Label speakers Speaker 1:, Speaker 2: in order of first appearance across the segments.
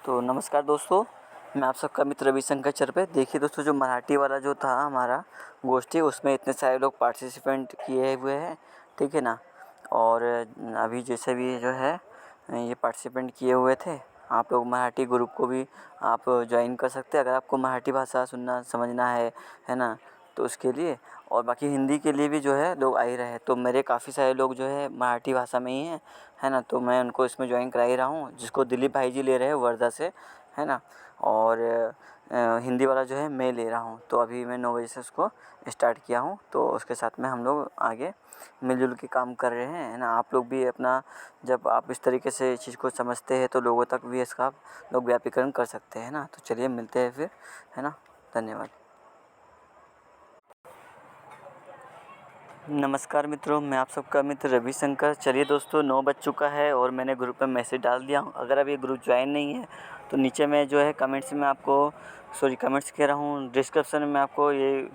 Speaker 1: तो नमस्कार दोस्तों, मैं आप सबका मित्र रविशंकर चरपे। देखिए दोस्तों, जो मराठी वाला जो था हमारा गोष्ठी, उसमें इतने सारे लोग पार्टिसिपेंट किए हुए हैं, ठीक है ना। और अभी जैसे भी जो है ये पार्टिसिपेंट किए हुए थे, आप लोग मराठी ग्रुप को भी आप ज्वाइन कर सकते हैं अगर आपको मराठी भाषा सुनना समझना है ना, तो उसके लिए। और बाकी हिंदी के लिए भी जो है लोग आ ही रहे हैं। तो मेरे काफ़ी सारे लोग जो है मराठी भाषा में ही हैं, है ना। तो मैं उनको इसमें ज्वाइन करा ही रहा हूँ, जिसको दिलीप भाई जी ले रहे हैं वर्धा से, है ना। और हिंदी वाला जो है मैं ले रहा हूँ। तो अभी मैं 9 बजे से उसको स्टार्ट किया हूँ, तो उसके साथ में हम लोग आगे मिलजुल के काम कर रहे हैं, है ना। आप लोग भी अपना, जब आप इस तरीके से इस चीज़ को समझते हैं तो लोगों तक भी इसका लोग व्यापीकरण कर सकते हैं ना। तो चलिए मिलते हैं फिर, है ना। धन्यवाद। नमस्कार मित्रों, मैं आप सबका मित्र रविशंकर। चलिए दोस्तों, 9 बज चुका है और मैंने ग्रुप में मैसेज डाल दिया हूँ। अगर अभी ग्रुप ज्वाइन नहीं है तो नीचे में जो है कमेंट्स में आपको, कमेंट्स कह रहा हूँ, डिस्क्रिप्शन में आपको ये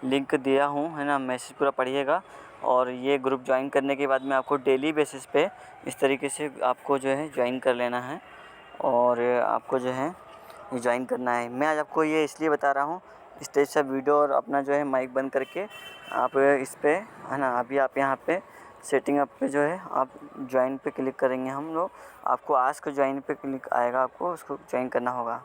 Speaker 1: लिंक दिया हूँ, है ना। मैसेज पूरा पढ़िएगा। और ये ग्रुप ज्वाइन करने के बाद में आपको डेली बेसिस पे इस तरीके से आपको जो है ज्वाइन कर लेना है और आपको जो है ये ज्वाइन करना है। मैं आज आपको ये इसलिए बता रहा हूँ, स्टेज से वीडियो और अपना जो है माइक बंद करके आप इस पे, है ना, अभी आप यहाँ पे सेटिंग अप पे जो है आप ज्वाइन पे क्लिक करेंगे हम लोग। आपको आस्क ज्वाइन पे क्लिक आएगा, आपको उसको ज्वाइन करना होगा।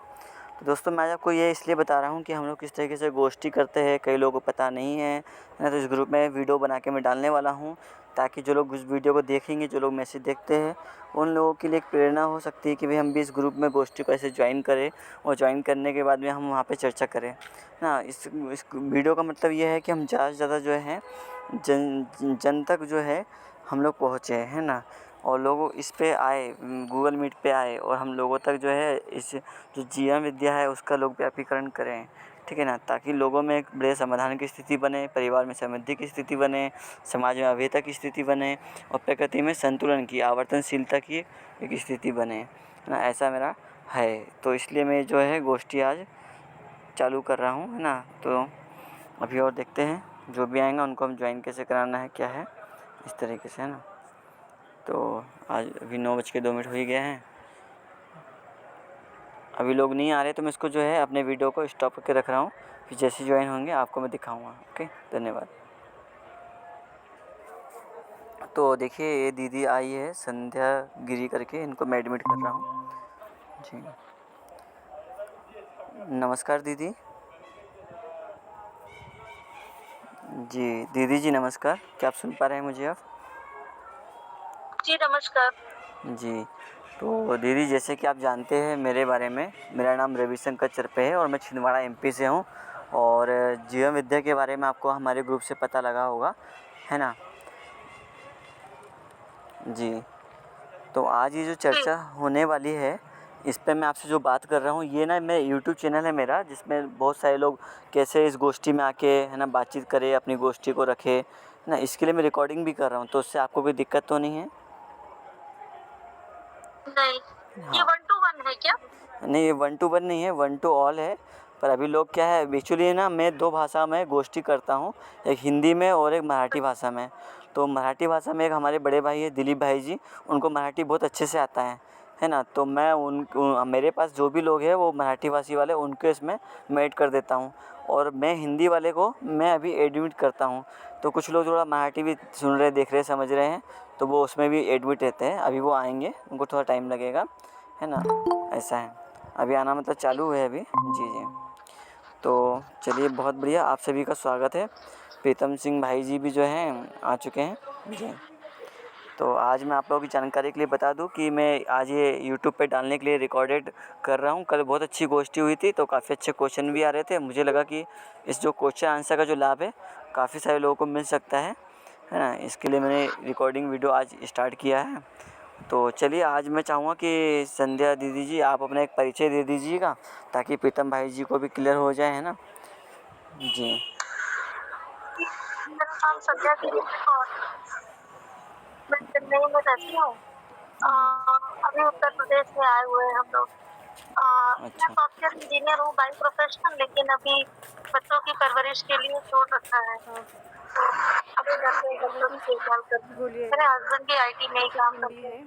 Speaker 1: तो दोस्तों, मैं आपको ये इसलिए बता रहा हूँ कि हम लोग किस तरीके से गोष्ठी करते हैं, कई लोगों को पता नहीं है ना। तो इस ग्रुप में वीडियो बना के मैं डालने वाला हूँ, ताकि जो लोग उस वीडियो को देखेंगे, जो लोग मैसेज देखते हैं, उन लोगों के लिए एक प्रेरणा हो सकती है कि भाई हम भी इस ग्रुप में गोष्ठी को ऐसे ज्वाइन करें और ज्वाइन करने के बाद में हम वहाँ पे चर्चा करें ना। इस वीडियो का मतलब ये है कि हम ज़्यादा से ज़्यादा जो है जन तक जो है हम लोग पहुँचे, है ना। और लोग इस पे आए, गूगल मीट पे आए और हम लोगों तक जो है इस जो जीवन विद्या है उसका लोग व्यापीकरण करें, ठीक है ना। ताकि लोगों में एक बड़े समाधान की स्थिति बने, परिवार में समृद्धि की स्थिति बने, समाज में अभेदता की स्थिति बने और प्रकृति में संतुलन की, आवर्तनशीलता की एक स्थिति बने, है ना। ऐसा मेरा है। तो इसलिए मैं जो है गोष्ठी आज चालू कर रहा हूँ, है ना। तो अभी और देखते हैं, जो भी आएंगे उनको हम ज्वाइन कैसे कराना है, क्या है, इस तरीके से, है ना। तो आज अभी 9:02 हो ही गए हैं, अभी लोग नहीं आ रहे, तो मैं इसको जो है अपने वीडियो को स्टॉप करके रख रहा हूँ। फिर जैसे ज्वाइन होंगे आपको मैं दिखाऊंगा। ओके, धन्यवाद। तो देखिए, ये दीदी आई है संध्या गिरी करके, इनको मैं एडमिट कर रहा हूँ जी। नमस्कार दीदी जी। दीदी जी नमस्कार, क्या आप सुन पा रहे हैं मुझे आप?
Speaker 2: जी नमस्कार।
Speaker 1: जी। तो दीदी, जैसे कि आप जानते हैं मेरे बारे में, मेरा नाम रविशंकर चरपे है और मैं छिंदवाड़ा एमपी से हूँ। और जीवन विद्या के बारे में आपको हमारे ग्रुप से पता लगा होगा, है ना जी। तो आज ये जो
Speaker 2: जी
Speaker 1: चर्चा होने वाली है, इस पे मैं आपसे जो बात कर रहा हूँ, ये ना मैं यूट्यूब चैनल है मेरा, जिसमें बहुत सारे लोग कैसे इस गोष्ठी में आके, है ना, बातचीत करें, अपनी गोष्ठी को रखे, है ना। इसके लिए मैं रिकॉर्डिंग भी कर रहा हूँ, तो उससे आपको कोई दिक्कत तो नहीं है?
Speaker 2: नहीं, ये
Speaker 1: हाँ।
Speaker 2: 1 to 1 है क्या?
Speaker 1: नहीं, ये 1 to 1 नहीं है, 1 to ऑल है। पर अभी लोग क्या है, एक्चुअली ना मैं 2 भाषा में गोष्ठी करता हूँ, एक हिंदी में और एक मराठी भाषा में। तो मराठी भाषा में एक हमारे बड़े भाई है दिलीप भाई जी, उनको मराठी बहुत अच्छे से आता है ना। तो मैं मेरे पास जो भी लोग हैं वो मराठी भाषी वाले, उनको इसमें मैं ऐड कर देता हूँ। और मैं हिंदी वाले को मैं अभी एडमिट करता हूँ। तो कुछ लोग थोड़ा मराठी भी सुन रहे, देख रहे, समझ रहे हैं, तो वो उसमें भी एडमिट रहते हैं। अभी वो आएंगे, उनको थोड़ा टाइम लगेगा, है ना। ऐसा है, अभी आना मतलब चालू है अभी। जी जी। तो चलिए, बहुत बढ़िया, आप सभी का स्वागत है। प्रीतम सिंह भाई जी भी जो हैं आ चुके हैं जी। तो आज मैं आप लोगों की जानकारी के लिए बता दूं कि मैं आज ये यूट्यूब पे डालने के लिए रिकॉर्डेड कर रहा हूं। कल बहुत अच्छी गोष्ठी हुई थी, तो काफ़ी अच्छे क्वेश्चन भी आ रहे थे। मुझे लगा कि इस जो क्वेश्चन आंसर का जो लाभ है काफ़ी सारे लोगों को मिल सकता है ना। इसके लिए मैंने रिकॉर्डिंग वीडियो आज स्टार्ट किया है। तो चलिए, आज मैं चाहूँगा कि संध्या दीदी जी आप अपना एक परिचय दे दीजिएगा, ताकि प्रीतम भाई जी को भी क्लियर हो जाए, है ना जी।
Speaker 2: मेरा नाम संध्या गिरी है और मैं चेन्नई में रहती हूँ। अभी उत्तर प्रदेश में आए हुए हैं हम लोग। मैं
Speaker 1: अच्छा
Speaker 2: सॉफ्टवेयर इंजीनियर हूँ बाय प्रोफेशन, लेकिन अभी बच्चों की परवरिश के लिए छोड़ रखा है। तो अभी घर पे बच्चों की देखभाल कर रही हूँ। मेरे हस्बैंड भी IT में ही काम करते हैं।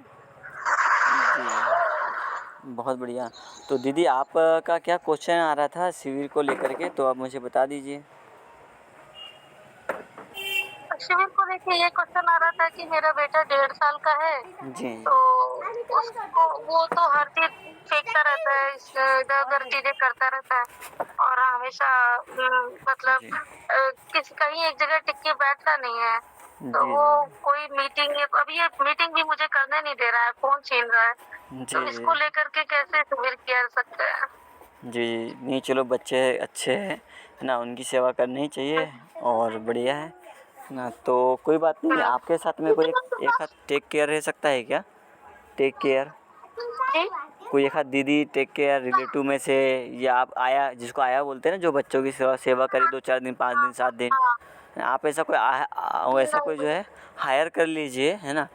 Speaker 1: जी बहुत बढ़िया। तो दीदी आपका क्या क्वेश्चन आ रहा था शिविर को लेकर के, तो आप मुझे बता दीजिए।
Speaker 2: शिविर को लेके ये क्वेश्चन आ रहा था कि मेरा बेटा 1.5 साल का है,
Speaker 1: जी
Speaker 2: तो उसको वो तो हर चीज फेंकता रहता है, इधर उधर चीजें करता रहता है और हमेशा मतलब
Speaker 1: जी
Speaker 2: किसी कहीं एक जगह टिक के बैठता नहीं है। तो
Speaker 1: जी
Speaker 2: वो कोई मीटिंग, अभी ये मीटिंग भी मुझे करने नहीं दे रहा है, फोन छीन रहा है।
Speaker 1: जी
Speaker 2: तो
Speaker 1: जी
Speaker 2: इसको लेकर के कैसे शिविर किया जा सकता है?
Speaker 1: जी नहीं, चलो बच्चे अच्छे हैं, है ना, उनकी सेवा करनी चाहिए और बढ़िया है ना। तो कोई बात नहीं, आपके साथ में कोई एक हाथ टेक केयर रह सकता है क्या? टेक केयर
Speaker 2: जी
Speaker 1: कोई एक हाथ दीदी टेक केयर रिलेटिव में से, या आप आया, जिसको आया बोलते हैं ना, जो बच्चों की सेवा सेवा करे 2-4 दिन, 5 दिन, 7 दिन,
Speaker 2: हाँ
Speaker 1: आप ऐसा कोई ऐसा कोई जो है हायर कर लीजिए, है ना।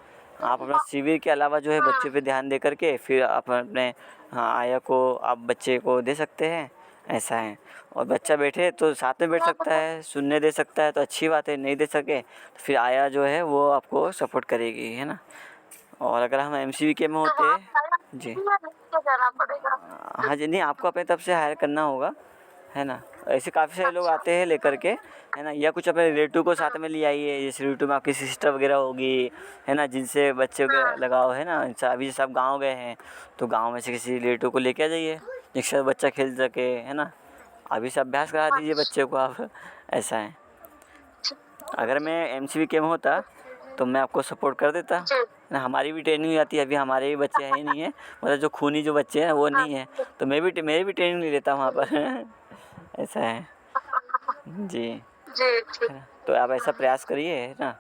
Speaker 1: आप अपना शिविर के अलावा जो है बच्चे पे ध्यान दे करके फिर आप अपने आया को आप बच्चे को दे सकते हैं, ऐसा है। और बच्चा बैठे तो साथ में बैठ सकता है, सुनने दे सकता है तो अच्छी बात है, नहीं दे सके तो फिर आया जो है वो आपको सपोर्ट करेगी, है ना। और अगर हम MCVK में
Speaker 2: तो वहाँ
Speaker 1: होते जी,
Speaker 2: लेके जाना पड़ेगा।
Speaker 1: हाँ जी, नहीं आपको अपने तरफ से हायर करना होगा, है ना। ऐसे काफ़ी सारे लोग
Speaker 2: अच्छा।
Speaker 1: आते हैं लेकर के, है ना, या कुछ अपने रिलेटिव को साथ में ले आइए, जैसे रिलेटिव में आपकी सिस्टर वगैरह होगी, है ना, जिनसे बच्चे वगैरह लगाओ, है ना। अभी जैसे आप गाँव गए हैं तो गाँव में से किसी रिलेटिव को लेके आ जाइए, जिससे बच्चा खेल सके, है ना। अभी से अभ्यास करा दीजिए बच्चे को आप, ऐसा है। अगर मैं MCVK में होता तो मैं आपको सपोर्ट कर देता
Speaker 2: जी
Speaker 1: ना। हमारी भी ट्रेनिंग हो जाती है, अभी हमारे भी बच्चे हैं ही नहीं है, मतलब जो खूनी जो बच्चे हैं वो
Speaker 2: हाँ
Speaker 1: नहीं है, तो मेरी भी ट्रेनिंग ले लेता वहाँ पर ऐसा है जी,
Speaker 2: जी ठीक।
Speaker 1: है ना। तो आप ऐसा प्रयास करिए, है ना।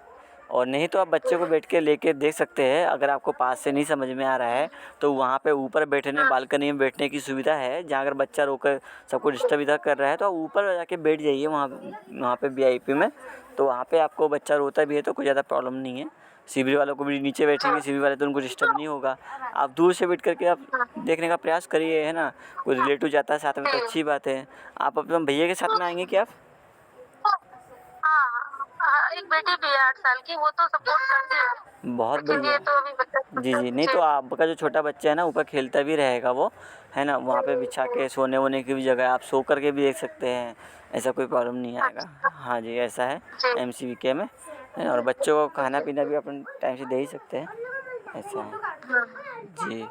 Speaker 1: और नहीं तो आप बच्चे को बैठ के लेके देख सकते हैं, अगर आपको पास से नहीं समझ में आ रहा है तो वहाँ पे ऊपर बैठने, बालकनी में बैठने की सुविधा है, जहाँ अगर बच्चा रोकर सबको डिस्टर्ब इधर कर रहा है तो आप ऊपर जाके बैठ जाइए, वहाँ वहाँ पे VIP में। तो वहाँ पे आपको बच्चा रोता भी है तो कोई ज़्यादा प्रॉब्लम नहीं है। शिविर वालों को भी नीचे बैठेंगे शिविर वाले, तो उनको डिस्टर्ब नहीं होगा। आप दूर से बैठ करके आप देखने का प्रयास करिए, है ना। कोई रिलेटिव जाता है साथ में तो अच्छी बात है। आप अपने भैया के साथ में आएंगे क्या आप?
Speaker 2: एक बेटी भी है 8 साल की, वो तो सपोर्ट करती है,
Speaker 1: बहुत
Speaker 2: लेकिन ये
Speaker 1: बढ़िया।
Speaker 2: तो अभी बच्चा
Speaker 1: जी
Speaker 2: छोटा
Speaker 1: जी, नहीं
Speaker 2: है।
Speaker 1: तो आपका जो छोटा बच्चा है ना ऊपर खेलता भी रहेगा वो, है ना। वहाँ पे बिछा के सोने वोने की भी जगह है, आप सो करके भी देख सकते हैं, ऐसा कोई प्रॉब्लम नहीं आएगा।
Speaker 2: अच्छा
Speaker 1: हाँ जी, ऐसा है
Speaker 2: जी
Speaker 1: MCVK में, है ना। और बच्चों को खाना पीना भी अपन टाइम से दे ही सकते हैं, ऐसा है जी।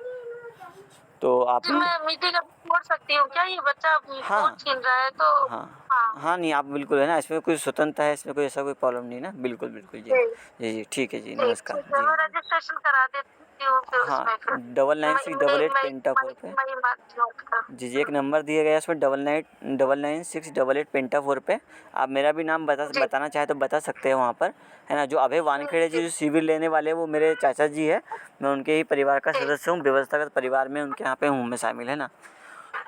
Speaker 1: तो आप
Speaker 2: जी
Speaker 1: भी
Speaker 2: मैं मीटिंग अभी छोड़ सकती हूँ क्या? ये बच्चा फोन
Speaker 1: हाँ
Speaker 2: छीन रहा है तो।
Speaker 1: हाँ
Speaker 2: हाँ
Speaker 1: हाँ, नहीं आप बिल्कुल, है ना, इसमें कोई स्वतंत्रता है, इसमें कोई ऐसा कोई प्रॉब्लम नहीं ना, बिल्कुल बिल्कुल जी।
Speaker 2: जी
Speaker 1: जी जी ठीक है जी,
Speaker 2: ठीक
Speaker 1: नमस्कार
Speaker 2: ठीक है,
Speaker 1: जी।
Speaker 2: मैं रजिस्ट्रेशन करा देती हूँ फिर
Speaker 1: हाँ,
Speaker 2: उसमें फिर
Speaker 1: 996888
Speaker 2: मई
Speaker 1: पेंटाफोर पे।
Speaker 2: मई मंथ का।
Speaker 1: जी जी, एक नंबर दिया गया है उसमें 999688 पेंटाफोर पे। आप मेरा भी नाम
Speaker 2: जी
Speaker 1: बताना चाहे तो बता सकते हैं वहाँ पर, है ना। जो अभय वानखेड़े जी
Speaker 2: जी
Speaker 1: जो शिविर लेने वाले हैं वो मेरे चाचा जी है, मैं उनके ही परिवार का
Speaker 2: जी
Speaker 1: सदस्य हूँ, व्यवस्थागत परिवार में उनके यहाँ पे हूँ मैं शामिल, है ना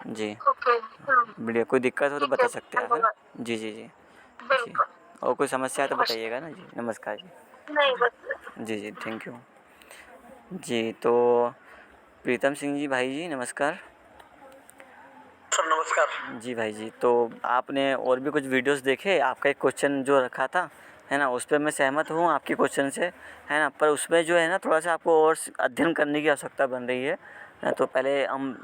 Speaker 1: जी।
Speaker 2: ओके
Speaker 1: बढ़िया, कोई दिक्कत हो तो
Speaker 2: ठीक
Speaker 1: बता
Speaker 2: है
Speaker 1: सकते हैं आप, है ना।
Speaker 2: धन्यवाद।
Speaker 1: जी जी जी जी।
Speaker 2: बिल्कुल
Speaker 1: और कोई समस्या है तो
Speaker 2: नमस्ते।
Speaker 1: बताइएगा ना जी, नमस्कार जी।
Speaker 2: नहीं बस।
Speaker 1: जी जी थैंक यू जी। तो प्रीतम सिंह जी भाई जी नमस्कार।
Speaker 2: सर नमस्कार।
Speaker 1: जी भाई जी, तो आपने और भी कुछ वीडियोस देखे, आपका एक क्वेश्चन जो रखा था, है ना, उस पर मैं सहमत हूँ आपके क्वेश्चन से, है ना। पर उसमें जो है ना थोड़ा सा आपको और अध्ययन करने की आवश्यकता बन रही है ना। तो पहले हम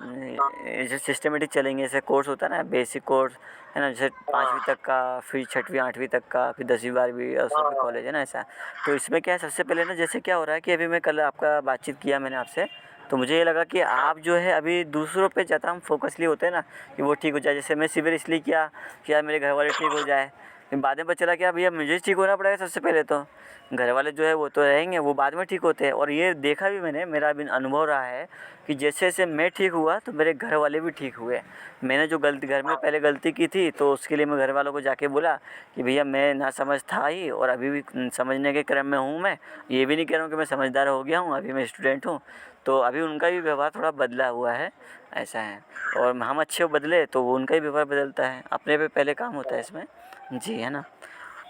Speaker 1: जैसे सिस्टमेटिक चलेंगे, जैसे कोर्स होता है ना, बेसिक कोर्स, है ना, जैसे 5वीं तक का, फिर 6वीं 8वीं तक का, फिर 10वीं 12वीं और उसमें कॉलेज, है ना, ऐसा। तो इसमें क्या है, सबसे पहले ना जैसे क्या हो रहा है कि अभी मैं कल आपका बातचीत किया मैंने आपसे, तो मुझे ये लगा कि आप जो है अभी दूसरों पे ज़्यादा हम फोकस लिए होते हैं ना, कि वो ठीक हो जाए। जैसे मैं शिविर इसलिए किया कि यार मेरे घर वाले ठीक हो जाए, फिर बाद में पता चला कि भैया मुझे ठीक होना पड़ेगा सबसे पहले। तो घर वाले जो है वो तो रहेंगे, वो बाद में ठीक होते हैं। और ये देखा भी मैंने, मेरा भी अनुभव रहा है कि जैसे जैसे मैं ठीक हुआ तो मेरे घर वाले भी ठीक हुए। मैंने जो गलती घर में पहले गलती की थी तो उसके लिए मैं घर वालों को जाके बोला कि भैया मैं ना समझ था ही, और अभी भी समझने के क्रम में हूँ। मैं ये भी नहीं कह रहा हूँ कि मैं समझदार हो गया हूँ, अभी मैं स्टूडेंट हूँ। तो अभी उनका भी व्यवहार थोड़ा बदला हुआ है, ऐसा है। और हम अच्छे बदले तो वो उनका ही व्यवहार बदलता है, अपने पे पहले काम होता है इसमें जी, है ना।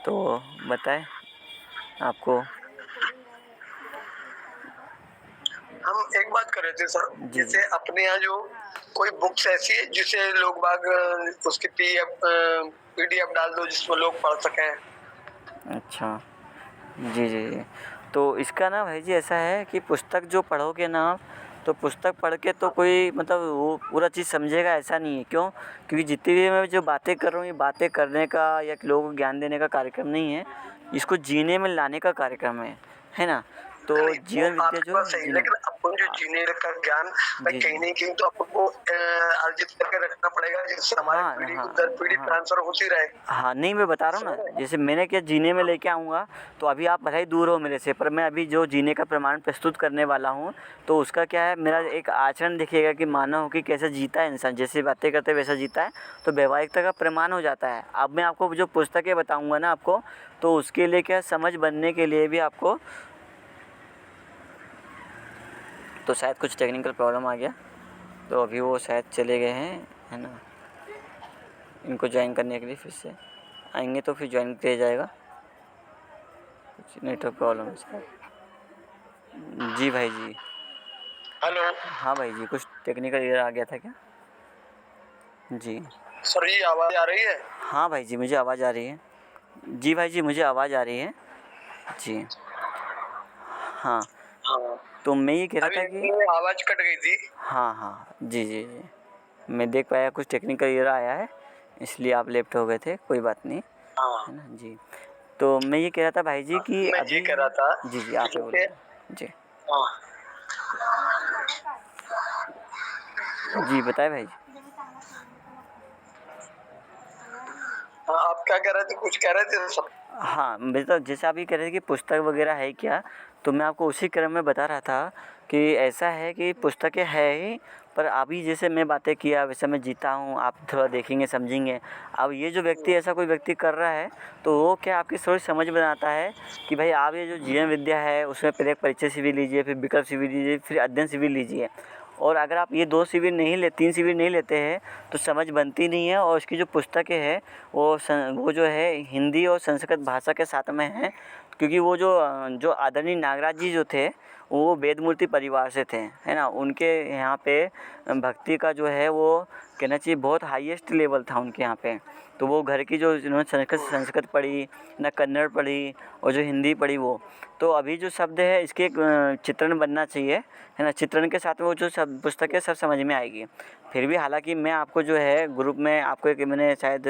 Speaker 1: तो बताएं आपको।
Speaker 2: हम एक बात कर रहे थे सर,
Speaker 1: जी जी
Speaker 2: जैसे अपने यहाँ जो कोई बुक्स ऐसी है जिसे लोग बाग उसकी PDF डाल दो जिसमें लोग पढ़ सकें।
Speaker 1: अच्छा जी जी जी। तो इसका ना भाई जी ऐसा है कि पुस्तक जो पढ़ोगे ना, तो पुस्तक पढ़ के तो कोई मतलब वो पूरा चीज़ समझेगा ऐसा नहीं है। क्यों? क्योंकि जितनी भी मैं जो बातें कर रहा हूँ, ये बातें करने का या लोगों को ज्ञान देने का कार्यक्रम नहीं है, इसको जीने में लाने का कार्यक्रम है ना। तो जीवन विद्या जो
Speaker 2: सही,
Speaker 1: जीने,
Speaker 2: लेकिन अपन जो जीने का ज्ञान
Speaker 1: जी
Speaker 2: कहीं नहीं कहीं तो अपन को अर्जित करके रखना पड़ेगा, जिससे हमारी
Speaker 1: हाँ
Speaker 2: पीढ़ी
Speaker 1: हाँ
Speaker 2: दर पीढ़ी
Speaker 1: हाँ
Speaker 2: ट्रांसफर होती रहे।
Speaker 1: हाँ, नहीं मैं बता रहा हूँ ना, जैसे मैंने क्या जीने में लेके आऊँगा, तो अभी आप भले ही दूर हो मेरे से, पर मैं अभी जो जीने का प्रमाण प्रस्तुत करने वाला हूँ, तो उसका क्या है, मेरा एक आचरण देखिएगा कि मानव कि कैसे जीता है इंसान, जैसे बातें करते वैसा जीता है, तो व्यवहारिकता का प्रमाण हो जाता है। अब मैं आपको जो पुस्तकें बताऊँगा ना आपको, तो उसके लिए क्या समझ बनने के लिए भी आपको, तो शायद कुछ टेक्निकल प्रॉब्लम आ गया, तो अभी वो शायद चले गए हैं, है ना। इनको ज्वाइन करने के लिए फिर से आएंगे तो फिर ज्वाइन किया जाएगा। कुछ नेटवर्क प्रॉब्लम है शायद। जी भाई जी।
Speaker 2: हेलो
Speaker 1: हाँ भाई जी, कुछ टेक्निकल एरर आ गया था क्या? जी
Speaker 2: सर, ये आवाज आ रही है?
Speaker 1: हाँ भाई जी, मुझे आवाज़ आ रही है। जी भाई जी, मुझे आवाज़ आ रही है जी। हाँ,
Speaker 2: हाँ,
Speaker 1: तो मैं ये कह रहा था कि
Speaker 2: आवाज कट गई थी।
Speaker 1: हाँ हाँ जी जी जी, मैं देख पाया कुछ टेक्निकल एरर आया है, इसलिए आप लेफ्ट हो गए थे, कोई बात नहीं,
Speaker 2: हाँ,
Speaker 1: है ना जी। तो मैं ये कह रहा था भाई जी कि
Speaker 2: मैं ये
Speaker 1: अभी,
Speaker 2: कह रहा था
Speaker 1: जी जी आप ही
Speaker 2: जैसे,
Speaker 1: बोलिए जी।
Speaker 2: हाँ,
Speaker 1: जी बताए भाई जी।
Speaker 2: आप क्या कह रहे थे? कुछ कह रहे थे सब?
Speaker 1: हाँ, मैं तो जैसे आप ये कह रहे थे कि पुस्तक वगैरह है क्या, तो मैं आपको उसी क्रम में बता रहा था कि ऐसा है कि पुस्तकें है ही, पर अभी जैसे मैं बातें किया वैसे मैं जीता हूँ, आप थोड़ा देखेंगे समझेंगे। अब ये जो व्यक्ति ऐसा कोई व्यक्ति कर रहा है, तो वो क्या आपकी सोच समझ बनाता है कि भाई आप ये जो जीवन विद्या है उसमें पहले एक परिचय शिविर लीजिए, फिर विकल्प शिविर लीजिए, फिर अध्ययन शिविर लीजिए। और अगर आप ये 2 शिविर नहीं ले 3 शिविर नहीं लेते हैं तो समझ बनती नहीं है। और उसकी जो पुस्तकें हैं वो जो है हिंदी और संस्कृत भाषा के साथ में है, क्योंकि वो जो आदरणीय नागराज जी जो थे वो वेदमूर्ति परिवार से थे, है ना। उनके यहाँ पे भक्ति का जो है वो कहना चाहिए बहुत हाईएस्ट लेवल था उनके यहाँ पे। तो वो घर की जो जिन्होंने संस्कृत पढ़ी ना, कन्नड़ पढ़ी और जो हिंदी पढ़ी वो, तो अभी जो शब्द है इसके एक चित्रण बनना चाहिए, है ना। चित्रण के साथ में वो जो सब पुस्तक है सब समझ में आएगी। फिर भी हालांकि मैं आपको जो है ग्रुप में आपको एक मैंने शायद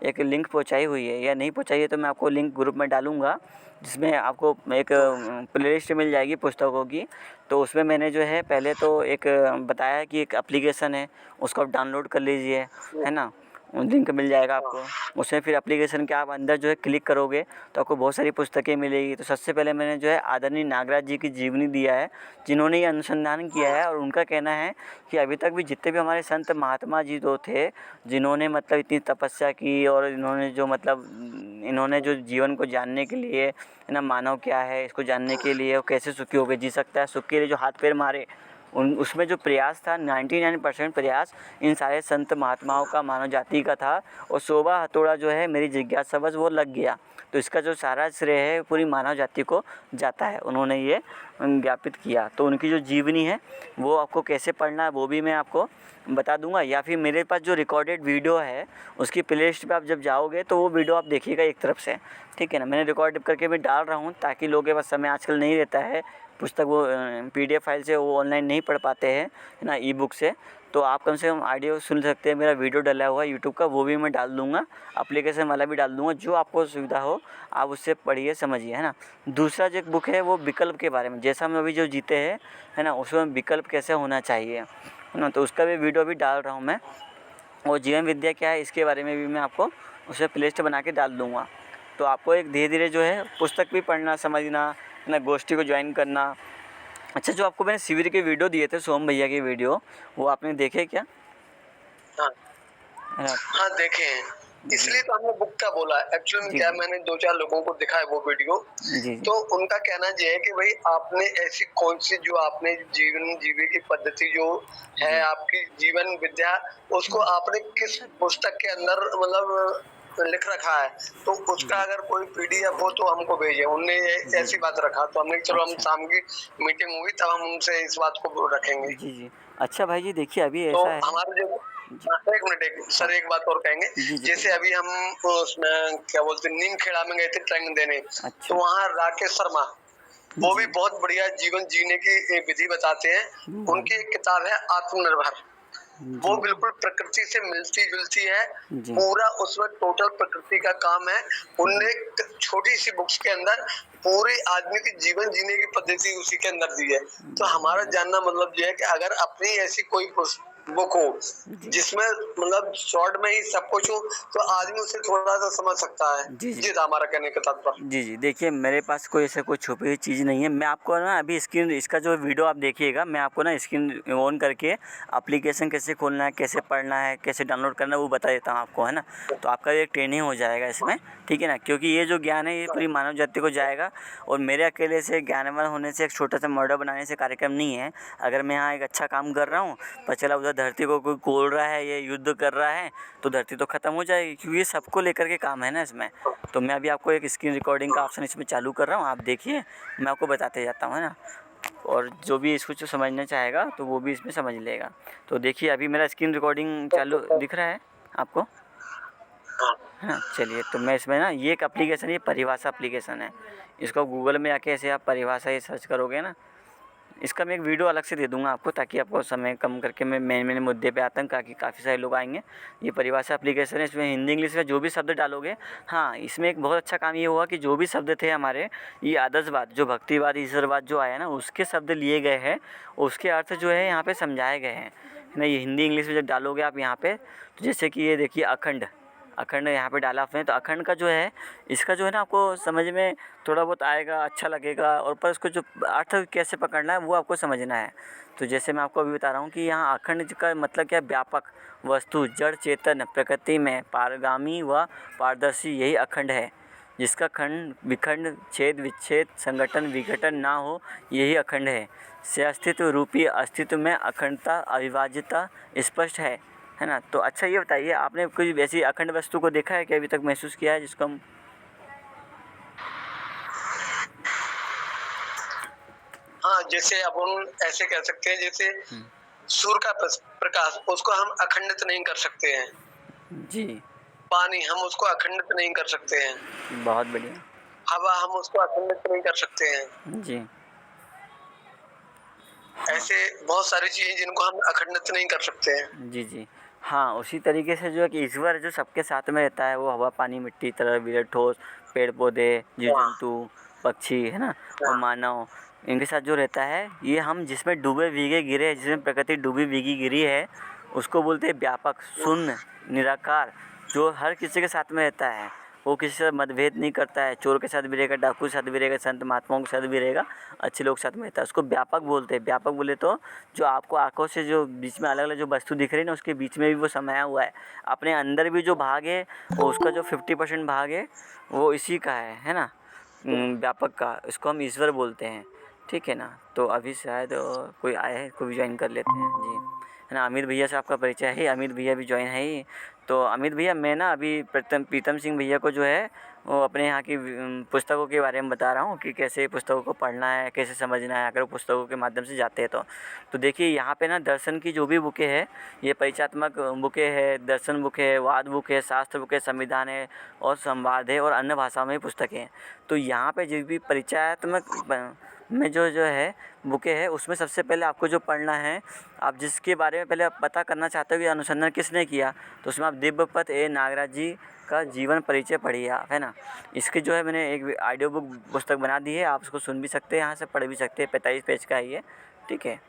Speaker 1: एक लिंक पहुंचाई हुई है या नहीं पहुंचाई है, तो मैं आपको लिंक ग्रुप में डालूंगा, जिसमें आपको एक प्लेलिस्ट मिल जाएगी पुस्तकों की। तो उसमें मैंने जो है पहले तो एक बताया कि एक एप्लीकेशन है, उसको आप डाउनलोड कर लीजिए, है ना। लिंक मिल जाएगा आपको, उसमें फिर एप्लीकेशन के आप अंदर जो है क्लिक करोगे तो आपको बहुत सारी पुस्तकें मिलेगी। तो सबसे पहले मैंने जो है आदरणीय नागराज जी की जीवनी दिया है, जिन्होंने ये अनुसंधान किया है। और उनका कहना है कि अभी तक भी जितने भी हमारे संत महात्मा जी जो थे, जिन्होंने मतलब इतनी तपस्या की और इन्होंने जो मतलब इन्होंने जो जीवन को जानने के लिए, है ना, मानव क्या है इसको जानने के लिए, वो कैसे सुखी होकर जी सकता है, सुख के लिए जो हाथ पैर मारे, उसमें जो प्रयास था 99% प्रयास इन सारे संत महात्माओं का, मानव जाति का था। और शोभा हथौड़ा जो है मेरी जिज्ञासावश वो लग गया, तो इसका जो सारा श्रेय है पूरी मानव जाति को जाता है। उन्होंने ये ज्ञापित किया। तो उनकी जो जीवनी है वो आपको कैसे पढ़ना है वो भी मैं आपको बता दूंगा, या फिर मेरे पास जो रिकॉर्डेड वीडियो है उसकी प्लेलिस्ट पे आप जब जाओगे तो वो वीडियो आप देखिएगा एक तरफ से, ठीक है ना। मैंने रिकॉर्ड करके भी डाल रहा हूँ ताकि लोगों के पास समय आजकल नहीं रहता है, पुस्तक वो PDF फाइल से वो ऑनलाइन नहीं पढ़ पाते हैं, है ना, ई-बुक से। तो आप कम से कम ऑडियो सुन सकते हैं। मेरा वीडियो डला हुआ है यूट्यूब का, वो भी मैं डाल दूँगा, एप्लीकेशन वाला भी डाल दूँगा, जो आपको सुविधा हो आप उससे पढ़िए समझिए, है ना। दूसरा जो एक बुक है वो विकल्प के बारे में, जैसा हम अभी जो जीते हैं, है ना, उसमें विकल्प कैसे होना चाहिए, है ना, तो उसका भी वीडियो भी डाल रहा हूँ मैं। और जीवन विद्या क्या है इसके बारे में भी मैं आपको उसे प्लेलिस्ट बना के डाल दूँगा। तो आपको एक धीरे धीरे जो है पुस्तक भी पढ़ना, समझना, है ना, गोष्ठी को ज्वाइन करना। अच्छा, जो आपको मैंने शिविर के वीडियो दिए थे, सोम भैया के वीडियो, वो आपने देखे क्या?
Speaker 2: हाँ,
Speaker 1: है ना?
Speaker 2: हाँ देखे हैं, इसलिए तो हमने बुक का बोला। एक्चुअली में
Speaker 1: जी
Speaker 2: क्या,
Speaker 1: जी
Speaker 2: मैंने 2-4 लोगों को दिखाया वो वीडियो,
Speaker 1: जी जी
Speaker 2: तो उनका कहना ये है कि भाई आपने ऐसी कौन सी जो आपने जीवन जीने की पद्धति जो है
Speaker 1: जी
Speaker 2: आपकी जीवन विद्या, उसको आपने किस पुस्तक के अंदर मतलब लिख रखा है, तो उसका
Speaker 1: जी
Speaker 2: अगर कोई PDF हो तो हमको भेजे। उनने
Speaker 1: जी
Speaker 2: ऐसी बात रखा, तो हमने चलो हम
Speaker 1: अच्छा
Speaker 2: शाम की मीटिंग होगी तब हम उनसे इस बात को रखेंगे।
Speaker 1: जी जी अच्छा भाई जी, देखिए अभी
Speaker 2: तो
Speaker 1: ऐसा है।
Speaker 2: हमारे जो,
Speaker 1: जी
Speaker 2: एक मिनट, एक
Speaker 1: हाँ
Speaker 2: सर एक बात और कहेंगे।
Speaker 1: जी जी
Speaker 2: जैसे अभी हम उसमें क्या बोलते हैं नीम खेड़ा में गए थे ट्रेनिंग देने, तो
Speaker 1: अच्छा
Speaker 2: वहाँ राकेश शर्मा,
Speaker 3: वो भी बहुत बढ़िया जीवन जीने की विधि बताते हैं। उनकी एक किताब है आत्मनिर्भर, वो बिल्कुल प्रकृति से मिलती जुलती है, पूरा उसमें टोटल प्रकृति का काम है। उनने छोटी सी बुक्स के अंदर पूरे आदमी की जीवन जीने की पद्धति उसी के अंदर दी है। तो हमारा जानना मतलब ये है कि अगर अपनी ऐसी कोई बुक हो जिसमें मतलब शॉर्ट में ही सब कुछ हो, तो आदमी उसे थोड़ा सा समझ सकता है। जी था हमारा कहने का तात्पर्य।
Speaker 1: जी देखिए, मेरे पास कोई ऐसा कोई छुपी हुई चीज़ नहीं है। मैं आपको ना अभी स्क्रीन, इसका जो वीडियो आप देखिएगा, मैं आपको ना स्क्रीन ऑन करके एप्लीकेशन कैसे खोलना है, कैसे पढ़ना है, कैसे डाउनलोड करना है, वो बता देता हूँ आपको, है ना। तो आपका एक ट्रेनिंग हो जाएगा इसमें, ठीक है ना। क्योंकि ये जो ज्ञान है ये पूरी मानव जाति को जाएगा, और मेरे अकेले से ज्ञानवान होने से, एक छोटा सा मॉडल बनाने से कार्यक्रम नहीं है। अगर मैं यहाँ एक अच्छा काम कर रहा हूँ, पर चला उधर धरती को कोई कोल रहा है, ये युद्ध कर रहा है, तो धरती तो ख़त्म हो जाएगी, क्योंकि ये सबको लेकर के काम है ना इसमें। तो मैं अभी आपको एक स्क्रीन रिकॉर्डिंग का ऑप्शन इसमें चालू कर रहा हूँ, आप देखिए, मैं आपको बताते जाता हूँ, है ना। और जो भी इसको जो समझना चाहेगा तो वो भी इसमें समझ लेगा। तो देखिए, अभी मेरा स्क्रीन रिकॉर्डिंग चालू दिख रहा है आपको, हाँ। चलिए, तो मैं इसमें ना, ये एक एप्लीकेशन, ये परिभाषा एप्लीकेशन है। इसको गूगल में आके ऐसे आप परिभाषा ये सर्च करोगे ना, इसका मैं एक वीडियो अलग से दे दूंगा आपको, ताकि आपको समय कम करके मैं मेन मुद्दे पे आता हूँ, ताकि काफ़ी सारे लोग आएंगे। ये परिभाषा एप्लीकेशन है, इसमें हिंदी इंग्लिश में जो भी शब्द डालोगे, हाँ, इसमें एक बहुत अच्छा काम ये हुआ कि जो भी शब्द थे हमारे, ये आदर्शवाद, जो भक्तिवाद, ईश्वरवाद जो आया ना, उसके शब्द लिए गए हैं, उसके अर्थ जो है यहाँ पे समझाए गए हैं ना। ये हिंदी इंग्लिश में जब डालोगे आप यहाँ पे, तो जैसे कि ये देखिए अखंड, अखंड यहाँ पे डाला आपने, तो अखंड का जो है, इसका जो है ना, आपको समझ में थोड़ा बहुत आएगा, अच्छा लगेगा, और पर इसको जो अर्थ कैसे पकड़ना है वो आपको समझना है। तो जैसे मैं आपको अभी बता रहा हूँ कि यहाँ अखंड का मतलब क्या है, व्यापक वस्तु, जड़ चेतन, प्रकृति में पारगामी व पारदर्शी, यही अखंड है। जिसका खंड विखंड, छेद विच्छेद, संगठन विघटन ना हो, यही अखंड है। से अस्तित्व रूपी अस्तित्व में अखंडता, अविभाज्यता स्पष्ट है ना। तो अच्छा, ये बताइए, आपने कोई वैसी अखंड वस्तु को देखा है कि अभी तक महसूस किया है जिसको हम,
Speaker 3: हाँ, जैसे अपन ऐसे कह सकते हैं, जैसे सूर्य का प्रकाश, उसको हम अखंडित नहीं कर सकते हैं।
Speaker 1: जी,
Speaker 3: पानी, हम उसको अखंडित नहीं कर सकते हैं।
Speaker 1: बहुत बढ़िया।
Speaker 3: हवा, हम उसको अखंडित नहीं कर सकते हैं।
Speaker 1: जी,
Speaker 3: ऐसे बहुत सारी चीजें जिनको हम अखंडित नहीं कर सकते हैं।
Speaker 1: जी, हाँ, उसी तरीके से जो है कि ईश्वर जो सबके साथ में रहता है, वो हवा, पानी, मिट्टी, तरल, विरल, ठोस, पेड़ पौधे, जीव जंतु, पक्षी, है ना, और मानव, इनके साथ जो रहता है, ये हम जिसमें डूबे भीगे गिरे, जिसमें प्रकृति डूबी भीगी गिरी है, उसको बोलते हैं व्यापक, शून्य, निराकार, जो हर किसी के साथ में रहता है। वो किसी से मतभेद नहीं करता है, चोर के साथ भी रहेगा, डाकू के साथ भी रहेगा, संत महात्माओं के साथ भी रहेगा, अच्छे लोग के साथ में रहता है। उसको व्यापक बोलते हैं। व्यापक बोले तो जो आपको आंखों से जो बीच में अलग अलग जो वस्तु दिख रही है ना, उसके बीच में भी वो समाया हुआ है। अपने अंदर भी जो भाग है, वो उसका जो 50% भाग है, वो इसी का है ना, व्यापक का। इसको हम ईश्वर बोलते हैं, ठीक है ना। तो अभी शायद कोई आया है, इसको भी ज्वाइन कर लेते हैं जी, है ना। अमित भैया से आपका परिचय है, अमित भैया भी ज्वाइन है ही। तो अमित भैया, मैं ना अभी प्रीतम सिंह भैया को जो है, वो अपने यहाँ की पुस्तकों के बारे में बता रहा हूँ कि कैसे पुस्तकों को पढ़ना है, कैसे समझना है, अगर वो पुस्तकों के माध्यम से जाते हैं तो देखिए, यहाँ पे ना दर्शन की जो भी बुकें है, ये परिचयात्मक बुकें है, दर्शन बुक है, वाद बुक है, शास्त्र बुक है, संविधान है, और संवाद है, और अन्य भाषाओं में पुस्तकें हैं। तो यहाँ पे जो भी परिचयात्मक में जो है बुकें है, उसमें सबसे पहले आपको जो पढ़ना है, आप जिसके बारे में पहले आप पता करना चाहते हो कि अनुसंधान किसने किया, तो उसमें आप दिव्यपत ए नागराज जी का जीवन परिचय पढ़िए आप, है ना। इसकी जो है मैंने एक ऑडियो बुक पुस्तक बना दी है, आप उसको सुन भी सकते हैं, यहाँ से पढ़ भी सकते हैं। 45 पेज का है ये, ठीक है।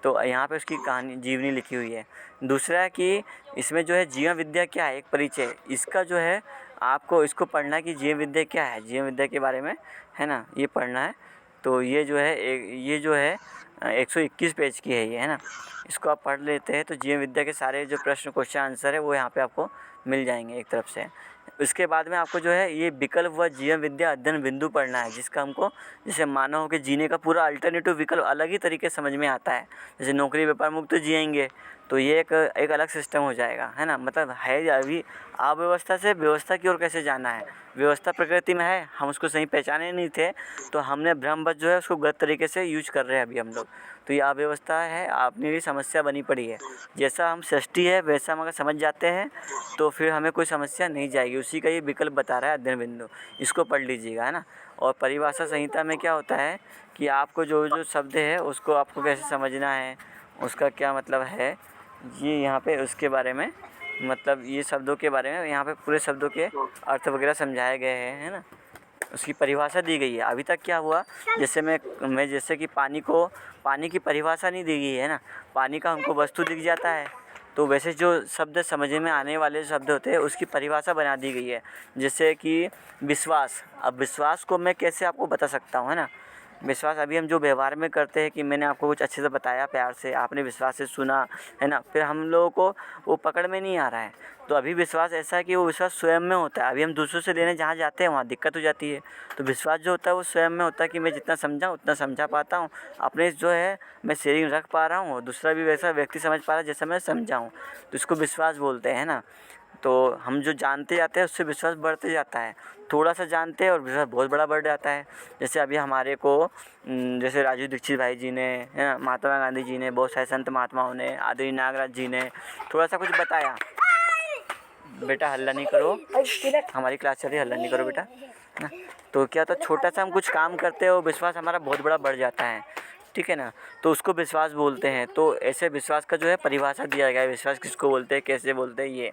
Speaker 1: तो यहाँ पे उसकी कहानी, जीवनी लिखी हुई है। दूसरा है कि इसमें जो है जीवन विद्या क्या है, एक परिचय, इसका जो है आपको इसको पढ़ना है कि जीवन विद्या क्या है, जीवन विद्या के बारे में, है ना, ये पढ़ना है। तो ये जो है ये जो है 121 पेज की है ये, है ना। इसको आप पढ़ लेते हैं तो जीवन विद्या के सारे जो प्रश्न, क्वेश्चन, आंसर है, वो यहाँ पे आपको मिल जाएंगे एक तरफ से। उसके बाद में आपको जो है ये विकल्प व जीवन विद्या अध्ययन बिंदु पढ़ना है, जिसका हमको, जैसे मानव के जीने का पूरा अल्टरनेटिव विकल्प अलग ही तरीके से समझ में आता है। जैसे नौकरी व्यापार मुक्त जिएंगे, तो ये एक अलग सिस्टम हो जाएगा, है ना। मतलब है अभी अव्यवस्था से व्यवस्था की ओर कैसे जाना है। व्यवस्था प्रकृति में है, हम उसको सही पहचाने नहीं थे, तो हमने भ्रमवश जो है उसको गलत तरीके से यूज कर रहे हैं अभी हम लोग। तो ये अव्यवस्था है, अपनी भी समस्या बनी पड़ी है। जैसा हम सृष्टि है वैसा हम अगर समझ जाते हैं, तो फिर हमें कोई समस्या नहीं जाएगी। उसी का ये विकल्प बता रहा है अध्ययन बिंदु, इसको पढ़ लीजिएगा, है ना। और परिभाषा संहिता में क्या होता है कि आपको जो जो शब्द है उसको आपको कैसे समझना है, उसका क्या मतलब है, ये यहाँ पे उसके बारे में, मतलब ये शब्दों के बारे में यहाँ पे पूरे शब्दों के अर्थ वगैरह समझाए गए हैं, है ना। उसकी परिभाषा दी गई है। अभी तक क्या हुआ, जैसे मैं जैसे कि पानी की परिभाषा नहीं दी गई है ना, पानी का हमको वस्तु दिख जाता है, तो वैसे जो शब्द समझ में आने वाले शब्द होते हैं उसकी परिभाषा बना दी गई है। जैसे कि विश्वास, अब विश्वास को मैं कैसे आपको बता सकता हूँ, है ना। विश्वास अभी हम जो व्यवहार में करते हैं कि मैंने आपको कुछ अच्छे से बताया प्यार से, आपने विश्वास से सुना, है ना, फिर हम लोगों को वो पकड़ में नहीं आ रहा है। तो अभी विश्वास ऐसा है कि वो विश्वास स्वयं में होता है। अभी हम दूसरों से लेने जहाँ जाते हैं वहाँ दिक्कत हो जाती है। तो विश्वास जो होता है वो स्वयं में होता है कि मैं जितना समझा उतना समझा पाता हूँ, अपने जो है मैं शेयरिंग रख पा रहा हूँ, और दूसरा भी वैसा व्यक्ति समझ पा रहा है जैसा मैं समझा हूँ, तो इसको विश्वास बोलते हैं ना। तो हम जो जानते जाते हैं उससे विश्वास बढ़ते जाता है। थोड़ा सा जानते हैं और विश्वास बहुत बड़ा बढ़ जाता है। जैसे अभी हमारे को जैसे राजू दीक्षित भाई जी ने, है ना, महात्मा गांधी जी ने, बहुत सारे संत महात्माओं ने, आदरणीय नागराज जी ने थोड़ा सा कुछ बताया। बेटा हल्ला नहीं करो, हमारी क्लास चल रही है, हल्ला नहीं करो बेटा, है ना। तो क्या होता है, छोटा सा हम कुछ काम करते हैं और विश्वास हमारा बहुत बड़ा बढ़ जाता है, ठीक है ना। तो उसको विश्वास बोलते हैं। तो ऐसे विश्वास का जो है परिभाषा दिया गया है, विश्वास किसको बोलते हैं, कैसे बोलते हैं ये।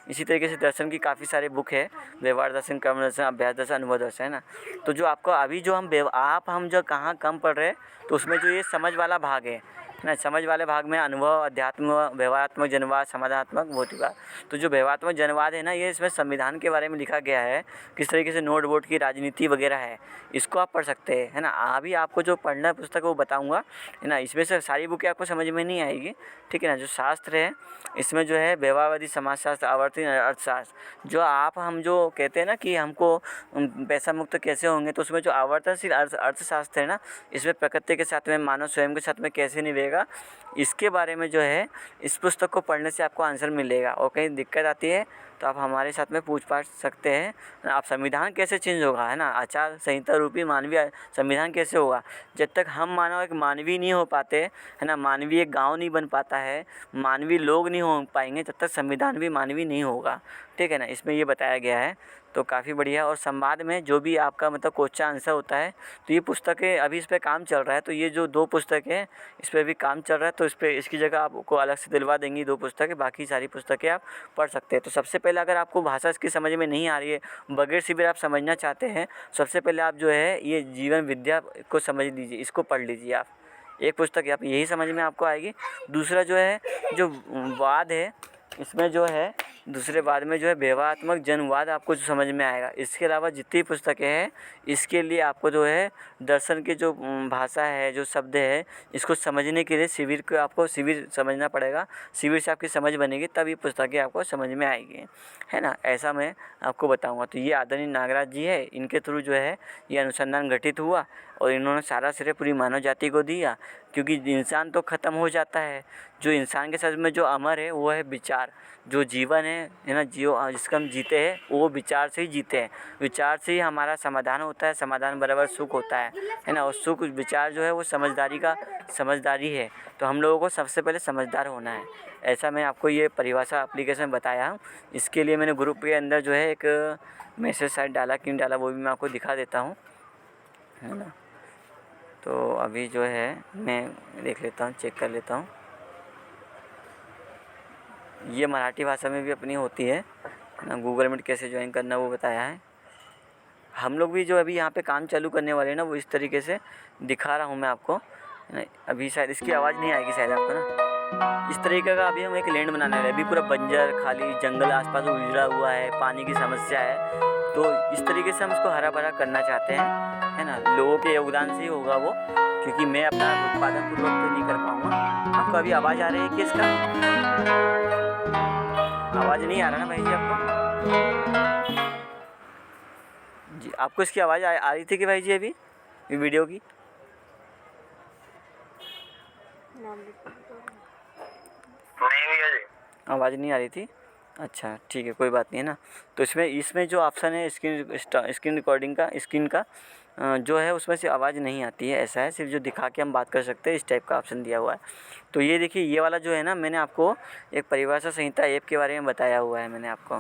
Speaker 1: इसी तरीके से दर्शन की काफ़ी सारे बुक है, व्यवहार दर्शन, कर्म दर्शन, अभ्यास दर्शन, अनुभव दर्शन, है ना। तो जो आपको अभी जो हम जो कहाँ कम पढ़ रहे हैं, तो उसमें जो ये समझ वाला भाग है ना, समझ वाले भाग में अनुभव, अध्यात्म, व्यवहारात्मक जनवाद, समाधानात्मक भौतिकवाद। तो जो व्यवहारात्मक जनवाद है ना, ये इसमें संविधान के बारे में लिखा गया है, किस तरीके से नोट वोट की राजनीति वगैरह है, इसको आप पढ़ सकते हैं, है ना। अभी आपको जो पढ़ना पुस्तक वो बताऊंगा, है ना। इसमें से सारी बुकें आपको समझ में नहीं आएगी, ठीक है ना। जो शास्त्र है इसमें जो है व्यवहारवादी समाजशास्त्र, आवर्ती अर्थशास्त्र, जो हम जो कहते हैं ना कि हमको पैसा मुक्त कैसे होंगे, तो उसमें जो आवर्तनशील अर्थशास्त्र है ना, इसमें प्रकृति के साथ में, मानव स्वयं के साथ में कैसे निभेगा, इसके बारे में जो है इस पुस्तक को पढ़ने से आपको आंसर मिलेगा। और कहीं दिक्कत आती है तो आप हमारे साथ में पूछ पाछ सकते हैं। आप संविधान कैसे चेंज होगा, है ना, आचार संहिता रूपी मानवीय संविधान कैसे होगा। जब तक हम मानव एक मानवीय नहीं हो पाते, है ना, मानवीय एक गाँव नहीं बन पाता है, मानवीय लोग नहीं हो पाएंगे, तब तक संविधान भी मानवीय नहीं होगा, ठीक है ना। इसमें ये बताया गया है, तो काफ़ी बढ़िया। और संवाद में जो भी आपका मतलब क्वेश्चन आंसर होता है, तो ये पुस्तकें अभी इस पर काम चल रहा है। तो ये जो 2 पुस्तकें हैं इस पर भी काम चल रहा है, तो इस पर इसकी जगह आपको अलग से दिलवा देंगी 2 पुस्तकें, बाकी सारी पुस्तकें आप पढ़ सकते हैं। तो सबसे पहले अगर आपको भाषा इसकी समझ में नहीं आ रही है, बगैर शिविर आप समझना चाहते हैं, सबसे पहले आप जो है ये जीवन विद्या को समझ लीजिए, इसको पढ़ लीजिए आप। एक पुस्तक आप यही समझ में आपको आएगी। दूसरा जो है जो वाद है, इसमें जो है दूसरे बाद में जो है व्यवहारात्मक जनवाद आपको जो समझ में आएगा। इसके अलावा जितनी पुस्तकें हैं इसके लिए आपको जो है दर्शन की जो भाषा है, जो शब्द है, इसको समझने के लिए शिविर को आपको शिविर समझना पड़ेगा। शिविर से आपकी समझ बनेगी, तब ये पुस्तकें आपको समझ में आएगी, है ना। ऐसा मैं आपको बताऊंगा। तो ये आदरणीय नागराज जी है, इनके थ्रू जो है ये अनुसंधान गठित हुआ और इन्होंने सारा श्रेय पूरी मानव जाति को दिया। क्योंकि इंसान तो ख़त्म हो जाता है, जो इंसान के साथ में जो अमर है वो है विचार। जो जीवन है ना, जिसका हम जीते हैं वो विचार से ही जीते हैं। विचार से ही हमारा समाधान होता है, समाधान बराबर सुख होता है ना। और सुख विचार जो है वो समझदारी है। तो हम लोगों को सबसे पहले समझदार होना है। ऐसा मैं आपको ये परिभाषा एप्लीकेशन बताया हूँ। इसके लिए मैंने ग्रुप के अंदर जो है एक मैसेज शायद डाला कि नहीं डाला वो भी मैं आपको दिखा देता हूँ, है ना। तो अभी जो है मैं देख लेता हूँ, चेक कर लेता हूँ। ये मराठी भाषा में भी अपनी होती है ना। गूगल मीट कैसे ज्वाइन करना वो बताया है। हम लोग भी जो अभी यहाँ पे काम चालू करने वाले हैं ना, वो इस तरीके से दिखा रहा हूँ मैं आपको। अभी शायद इसकी आवाज़ नहीं आएगी शायद आपको ना। इस तरीके का अभी हम एक लैंड बनाने वाले हैं। अभी पूरा बंजर खाली जंगल आसपास उजड़ा हुआ है, पानी की समस्या है। तो इस तरीके से हम इसको हरा भरा करना चाहते हैं, है ना। लोगों के योगदान से ही होगा वो, क्योंकि मैं अपना उत्पादन पूर्वक तो नहीं कर पाऊँगा। आपको अभी आवाज़ आ रही है कि इसका आवाज़ नहीं आ रहा ना भाई जी आपको? जी आपको इसकी आवाज़ आ रही थी कि भाई जी अभी वीडियो की?
Speaker 3: नहीं भैया जी,
Speaker 1: आवाज़ नहीं आ रही थी। अच्छा ठीक है, कोई बात नहीं है ना। तो इसमें जो ऑप्शन है स्क्रीन रिकॉर्डिंग का, स्क्रीन का जो है उसमें से आवाज़ नहीं आती है। ऐसा है, सिर्फ जो दिखा के हम बात कर सकते हैं, इस टाइप का ऑप्शन दिया हुआ है। तो ये देखिए, ये वाला जो है ना, मैंने आपको एक परिभाषा संहिता ऐप के बारे में बताया हुआ है मैंने आपको,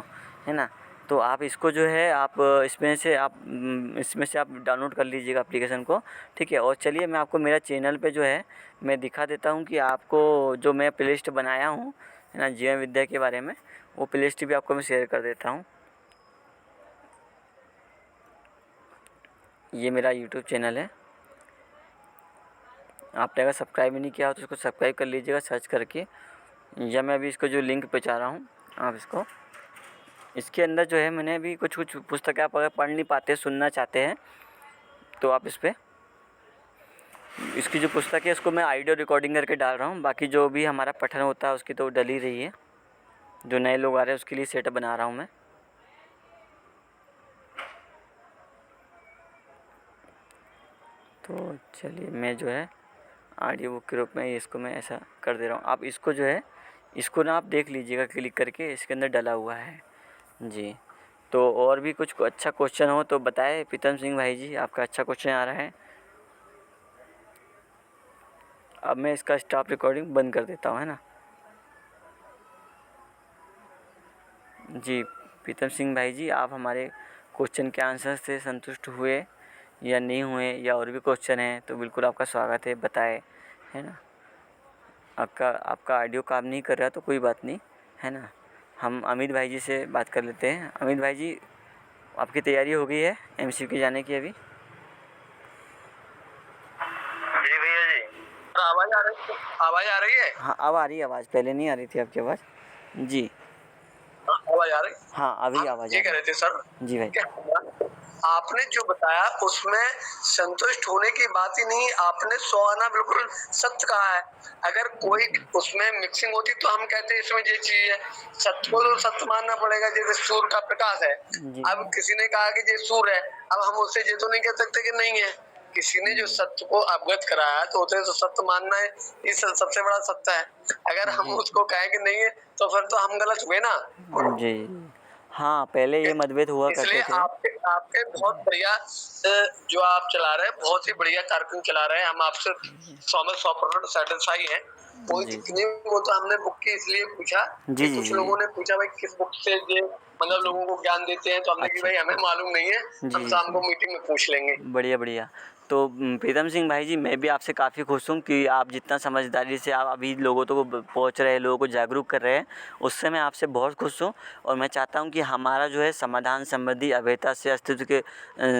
Speaker 1: है ना। तो आप इसको जो है आप इसमें से आप डाउनलोड कर लीजिएगा एप्लीकेशन को, ठीक है। और चलिए मैं आपको मेरा चैनल पे जो है मैं दिखा देता हूँ कि आपको जो मैं प्लेलिस्ट बनाया हूँ, है ना, जीवन विद्या के बारे में, वो प्लेलिस्ट भी आपको मैं शेयर कर देता हूँ। ये मेरा यूट्यूब चैनल है, आपने अगर सब्सक्राइब नहीं किया हो तो इसको सब्सक्राइब कर लीजिएगा सर्च करके, या मैं अभी इसको जो लिंक पहुँचा रहा हूँ आप इसको, इसके अंदर जो है मैंने अभी कुछ पुस्तकें आप अगर पढ़ नहीं पाते, सुनना चाहते हैं तो आप इस पर इसकी जो पुस्तक है इसको मैं ऑडियो रिकॉर्डिंग करके डाल रहा हूँ। बाकी जो भी हमारा पठन होता है उसकी तो डल ही रही है, जो नए लोग आ रहे हैं उसके लिए सेटअप बना रहा हूँ मैं। तो चलिए मैं जो है ऑडियो बुक के रूप में इसको मैं ऐसा कर दे रहा हूँ। आप इसको जो है इसको ना आप देख लीजिएगा क्लिक करके, इसके अंदर डला हुआ है जी। तो और भी कुछ अच्छा क्वेश्चन हो तो बताएं प्रीतम सिंह भाई जी, आपका अच्छा क्वेश्चन आ रहा है। अब मैं इसका स्टॉप रिकॉर्डिंग बंद कर देता हूँ, है ना जी। प्रीतम सिंह भाई जी, आप हमारे क्वेश्चन के आंसर से संतुष्ट हुए या नहीं हुए, या और भी क्वेश्चन हैं तो बिल्कुल आपका स्वागत है, बताएं, है ना। आपका ऑडियो काम नहीं कर रहा तो कोई बात नहीं, है ना। हम अमित भाई जी से बात कर लेते हैं। अमित भाई जी, आपकी तैयारी हो गई है एमसीक्यू जाने की अभी?
Speaker 3: जी भैया जी, आवाज आ रही है? आवाज आ रही है?
Speaker 1: हाँ अब आ रही है आवाज़, पहले नहीं आ रही थी आपकी आवाज़ जी।
Speaker 3: आवाज आ रही?
Speaker 1: हाँ अभी आवाज़ आ
Speaker 3: ये कह रहे थे सर
Speaker 1: जी भाई।
Speaker 3: आपने जो बताया उसमें संतुष्ट होने की बात ही नहीं, आपने 100 आना बिल्कुल सत्य कहा है। अगर कोई उसमें मिक्सिंग होती तो हम कहते हैं इसमें ये चीज है, सत्य को तो सत्य मानना पड़ेगा। जैसे सूर्य का प्रकाश है, अब किसी ने कहा कि ये सूर्य है, अब हम उससे ये तो नहीं कह सकते कि नहीं है। किसी ने जो सत्य को अवगत कराया तो उसे तो सत्य मानना है, ये सबसे बड़ा सत्य है। अगर हम उसको कहें कि नहीं है तो फिर तो हम गलत हुए ना
Speaker 1: जी। हाँ पहले ये मतभेद हुआ करते
Speaker 3: इसलिए
Speaker 1: थे।
Speaker 3: आपके बहुत बढ़िया जो आप चला रहे हैं, बहुत ही बढ़िया कार्यक्रम चला रहे हैं। हम आपसे 100% सेटिस्फाई हैं। कोई दिक्कत नहीं। वो तो हमने बुक की इसलिए पूछा कि कुछ लोगों ने पूछा भाई किस बुक से ये मतलब लोगों को ज्ञान देते हैं, तो हमने कि भाई हमें मालूम नहीं है, हम शाम को मीटिंग में पूछ लेंगे।
Speaker 1: बढ़िया बढ़िया। तो प्रीतम सिंह भाई जी, मैं भी आपसे काफ़ी खुश हूँ कि आप जितना समझदारी से आप अभी लोगों को पहुँच रहे हैं, लोगों को जागरूक कर रहे हैं, उससे मैं आपसे बहुत खुश हूँ। और मैं चाहता हूँ कि हमारा जो है समाधान संबंधी अभेयता से अस्तित्व के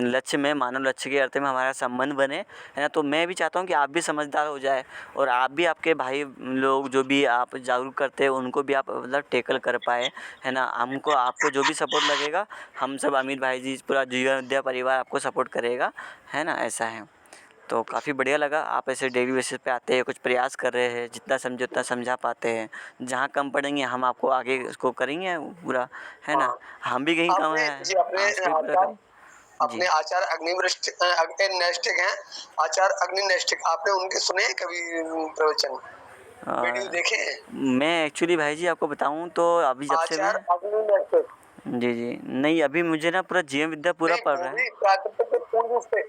Speaker 1: लक्ष्य में, मानव लक्ष्य के अर्थ में हमारा संबंध बने, है ना। तो मैं भी चाहता हूँ कि आप भी समझदार हो जाए और आप भी आपके भाई लोग जो भी आप जागरूक करते हैं उनको भी आप मतलब टेकल कर पाए, है ना। हमको आपको जो भी सपोर्ट लगेगा, हम सब अमित भाई जी, पूरा जीवन विद्या परिवार आपको सपोर्ट करेगा, है ना, ऐसा है। तो काफ़ी बढ़िया लगा, आप ऐसे डेली बेसिस पे आते हैं, कुछ प्रयास कर रहे हैं, जितना समझे उतना समझा पाते हैं। जहाँ कम पड़ेंगे हम आपको आगे उसको करेंगे पूरा, है ना। हम भी कहीं कम है, आपको भी पूरा करें।
Speaker 3: अपने आचार्य अग्निनैष्ठिक हैं, आचार्य अग्निनैष्ठिक, आपने उनके सुने हैं कभी प्रवचन, वीडियो देखे हैं?
Speaker 1: मैं एक्चुअली भाई जी आपको बताऊं तो अभी जब से मैं
Speaker 3: आचार्य अग्निनैष्ठिक
Speaker 1: जी नहीं, अभी मुझे ना पूरा जीवन विद्या पूरा पढ़ रहा है।
Speaker 3: प्राकृतिक के पूर्ण रूप से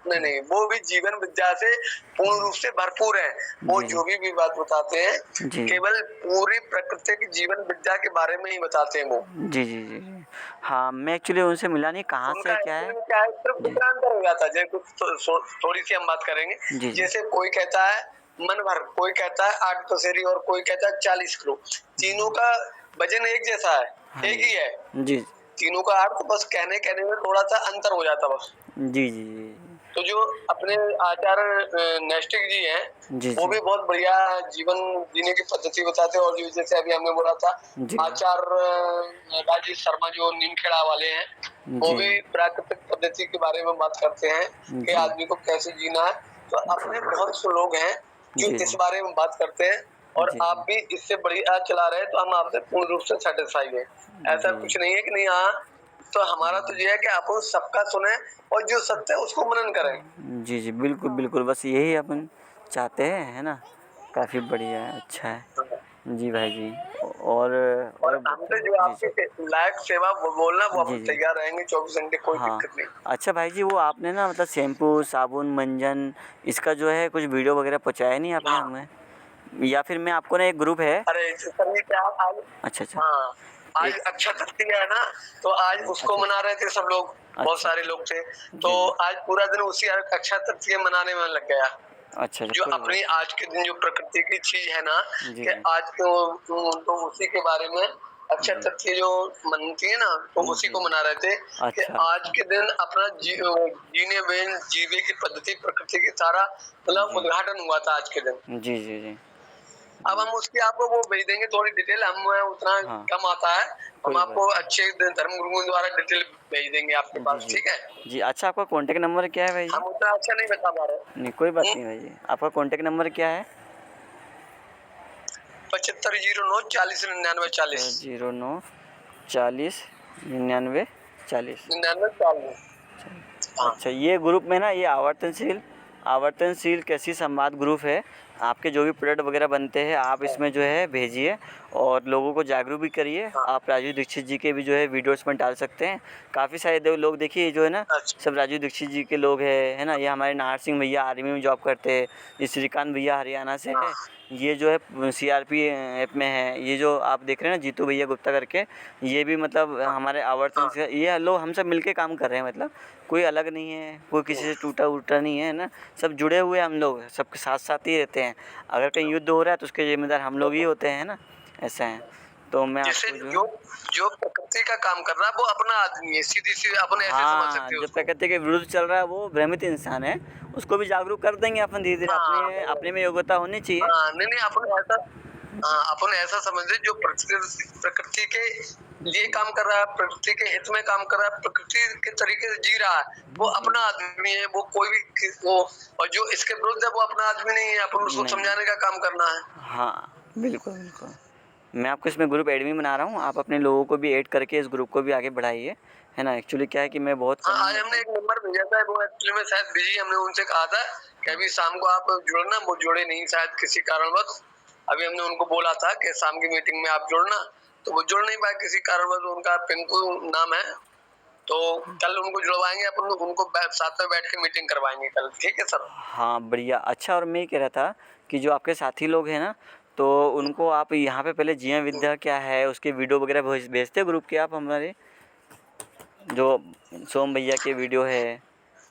Speaker 3: नहीं, वो भी जीवन विद्या से पूर्ण रूप से भरपूर है। वो जो भी बात बताते हैं केवल पूरी प्राकृतिक जीवन विद्या के बारे में ही बताते हैं वो।
Speaker 1: जी। हाँ मैं एक्चुअली उनसे मिला नहीं, कहाँ से क्या है
Speaker 3: सिर्फ अंतर हो जाता है। जैसे कुछ थोड़ी सी हम बात करेंगे, जैसे कोई कहता है मन भर, कोई कहता है 8 पसेरी और कोई कहता है 40 किलो। तीनों का वजन एक जैसा है, एक ही है
Speaker 1: जी।
Speaker 3: तीनों का अर्थ बस कहने में थोड़ा सा अंतर हो जाता बस।
Speaker 1: जी।
Speaker 3: तो जो अपने आचार्य नैष्ठिक जी हैं, वो भी बहुत बढ़िया जीवन जीने की पद्धति बताते हैं। और जो जैसे अभी हमने बोला था आचार्य राजीव शर्मा जो नीमखेड़ा वाले हैं, वो भी प्राकृतिक पद्धति के बारे में बात करते हैं कि आदमी को कैसे जीना है। तो अपने बहुत से लोग हैं जो इस बारे में बात करते हैं, और आप भी इससे बढ़िया चला रहे हैं, तो हम आपसे पूर्ण रूप से सेटिस्फाई हैं। ऐसा कुछ नहीं है कि नहीं। हाँ, तो हमारा तो ये है कि आप सबका सुने और जो सत्य है उसको मनन करें।
Speaker 1: जी बिल्कुल बिल्कुल, बस यही अपन चाहते हैं, है ना। काफ़ी बढ़िया है, अच्छा है जी भाई जी। और
Speaker 3: हमसे जो आपके लायक सेवा बोलना वो हम तैयार रहेंगे 24 घंटे, कोई दिक्कत नहीं।
Speaker 1: अच्छा भाई जी, वो आपने ना मतलब शैम्पू, साबुन, मंजन, इसका जो है कुछ वीडियो वगैरह पहुँचाया नहीं आपने हमें? या फिर मैं आपको ना एक ग्रुप है।
Speaker 3: अरे सर ये क्या
Speaker 1: अच्छा।
Speaker 3: हाँ, आज अक्षय तृतीया है ना, तो आज उसको
Speaker 1: अच्छा।
Speaker 3: मना रहे थे सब लोग, बहुत
Speaker 1: अच्छा।
Speaker 3: सारे लोग थे, तो
Speaker 1: जी।
Speaker 3: आज पूरा दिन उसी अक्षय तृतीया मनाने में लग गया।
Speaker 1: अच्छा,
Speaker 3: जो
Speaker 1: कोई
Speaker 3: अपनी
Speaker 1: बात
Speaker 3: आज के दिन जो प्रकृति की चीज है ना,
Speaker 1: नहीं। जी,
Speaker 3: कि
Speaker 1: जी।
Speaker 3: आज तो उसी के बारे में अक्षय
Speaker 1: जी।
Speaker 3: तृतीया जो मनती है ना, तो उसी
Speaker 1: जी,
Speaker 3: को
Speaker 1: जी।
Speaker 3: मना रहे थे कि
Speaker 1: अच्छा,
Speaker 3: आज
Speaker 1: अच्छा।
Speaker 3: के दिन अपना जीने की पद्धति, प्रकृति की सारा मतलब
Speaker 1: जी।
Speaker 3: उद्घाटन हुआ था आज के दिन।
Speaker 1: जी, जी, जी।
Speaker 3: अब
Speaker 1: जी।
Speaker 3: हम उसकी आपको वो भेज देंगे थोड़ी डिटेल, हम उतना
Speaker 1: हाँ,
Speaker 3: कम आता है, हम
Speaker 1: कोई बात
Speaker 3: आपको
Speaker 1: नहीं।
Speaker 3: अच्छे धर्म गुरुओं द्वारा डिटेल भेज देंगे आपके
Speaker 1: जी,
Speaker 3: पास,
Speaker 1: जी।
Speaker 3: ठीक है?
Speaker 1: जी, अच्छा आपका कॉन्टैक्ट नंबर क्या है भाई जी?
Speaker 3: हम उतना अच्छा नहीं बता पा रहे।
Speaker 1: नहीं, कोई बात
Speaker 3: हम्म,
Speaker 1: नहीं भाई जी। आपका कॉन्टैक्ट नंबर क्या है?
Speaker 3: 7509 40 99 40
Speaker 1: 09 40 99 40।
Speaker 3: 99 40। हाँ
Speaker 1: अच्छा, ये ग्रुप में ना, ये आवर्तनशील कृषि संवाद ग्रुप है। आपके जो भी प्रोडक्ट वगैरह बनते हैं आप इसमें जो है भेजिए और लोगों को जागरूक भी करिए।
Speaker 3: हाँ।
Speaker 1: आप राजू दीक्षित जी के भी जो है वीडियोस में डाल सकते हैं। काफ़ी सारे लोग देखिए जो है ना,
Speaker 3: अच्छा।
Speaker 1: सब राजू दीक्षित जी के लोग हैं, है ना। ये हमारे नाहर सिंह भैया आर्मी में जॉब करते हैं। ये श्रीकांत भैया हरियाणा से है। ये जो है सीआरपी ऐप में है। ये जो आप देख रहे हैं ना जीतू भैया गुप्ता करके, ये भी मतलब हमारे आवर्तन
Speaker 3: हाँ
Speaker 1: से, ये लोग हम सब मिलके काम कर रहे हैं। मतलब कोई अलग नहीं है, कोई किसी से टूटा उटा नहीं है ना। सब जुड़े हुए हैं हम लोग, सबके साथ साथ ही रहते हैं। अगर कहीं युद्ध हो रहा है तो उसके जिम्मेदार हम लोग ही होते हैं ना, ऐसा है। तो मैं
Speaker 3: जैसे
Speaker 1: आपको जो
Speaker 3: जो
Speaker 1: है,
Speaker 3: जो प्रकृति का काम कर रहा है वो अपना आदमी है, सीधी सी अपन ऐसे समझ
Speaker 1: हाँ,
Speaker 3: सकते हैं
Speaker 1: जो
Speaker 3: उसको।
Speaker 1: प्रकृति के विरुद्ध चल रहा है वो भ्रमित इंसान है। उसको भी जागरूक कर देंगे अपन धीरे धीरे।
Speaker 3: हाँ
Speaker 1: अपने अपने में योग्यता होनी चाहिए।
Speaker 3: हाँ, नहीं नहीं, अपन ऐसा, हाँ अपन ऐसा समझे जो प्रकृति के लिए काम कर रहा है, प्रकृति के हित में काम कर रहा है, प्रकृति के तरीके से जी रहा है, वो
Speaker 1: जी।
Speaker 3: अपना आदमी है। वो कोई भी वो, और जो इसके विरुद्ध है वो अपना आदमी नहीं है, अपन उसको
Speaker 1: नहीं।
Speaker 3: समझाने का काम करना है।
Speaker 1: हाँ, बिल्कुल, बिल्कुल। मैं आपको इसमें ग्रुप एडमिन बना रहा हूँ। आप अपने लोगों को भी ऐड करके इस ग्रुप को भी आगे बढ़ाइए, है ना। एक्चुअली क्या है कि मैं बहुत
Speaker 3: हाँ,
Speaker 1: कम ही
Speaker 3: आज
Speaker 1: रहता
Speaker 3: हमने
Speaker 1: हूँ।
Speaker 3: एक नंबर भेजा था, वो एक्चुअली में शायद बिजी, हमने उनसे कहा था कि अभी शाम को आप जुड़ना, वो जुड़े नहीं शायद किसी कारणवश। अभी हमने उनको बोला था कि शाम की मीटिंग में आप जुड़ना, तो वो जुड़ नहीं पाए किसी कारणवश। उनका पिंकू नाम है, तो कल उनको जुड़वाएंगे अपन, उनको साथ में बैठ के मीटिंग करवाएंगे कल, ठीक है सर?
Speaker 1: हाँ, बढ़िया। अच्छा, और मैं ये कह रहा था कि जो आपके साथी लोग हैं ना, तो उनको आप यहाँ पे पहले जीवन विद्या क्या है उसके वीडियो वगैरह भेजते हो ग्रुप के आप हमारे, जो सोम भैया के वीडियो है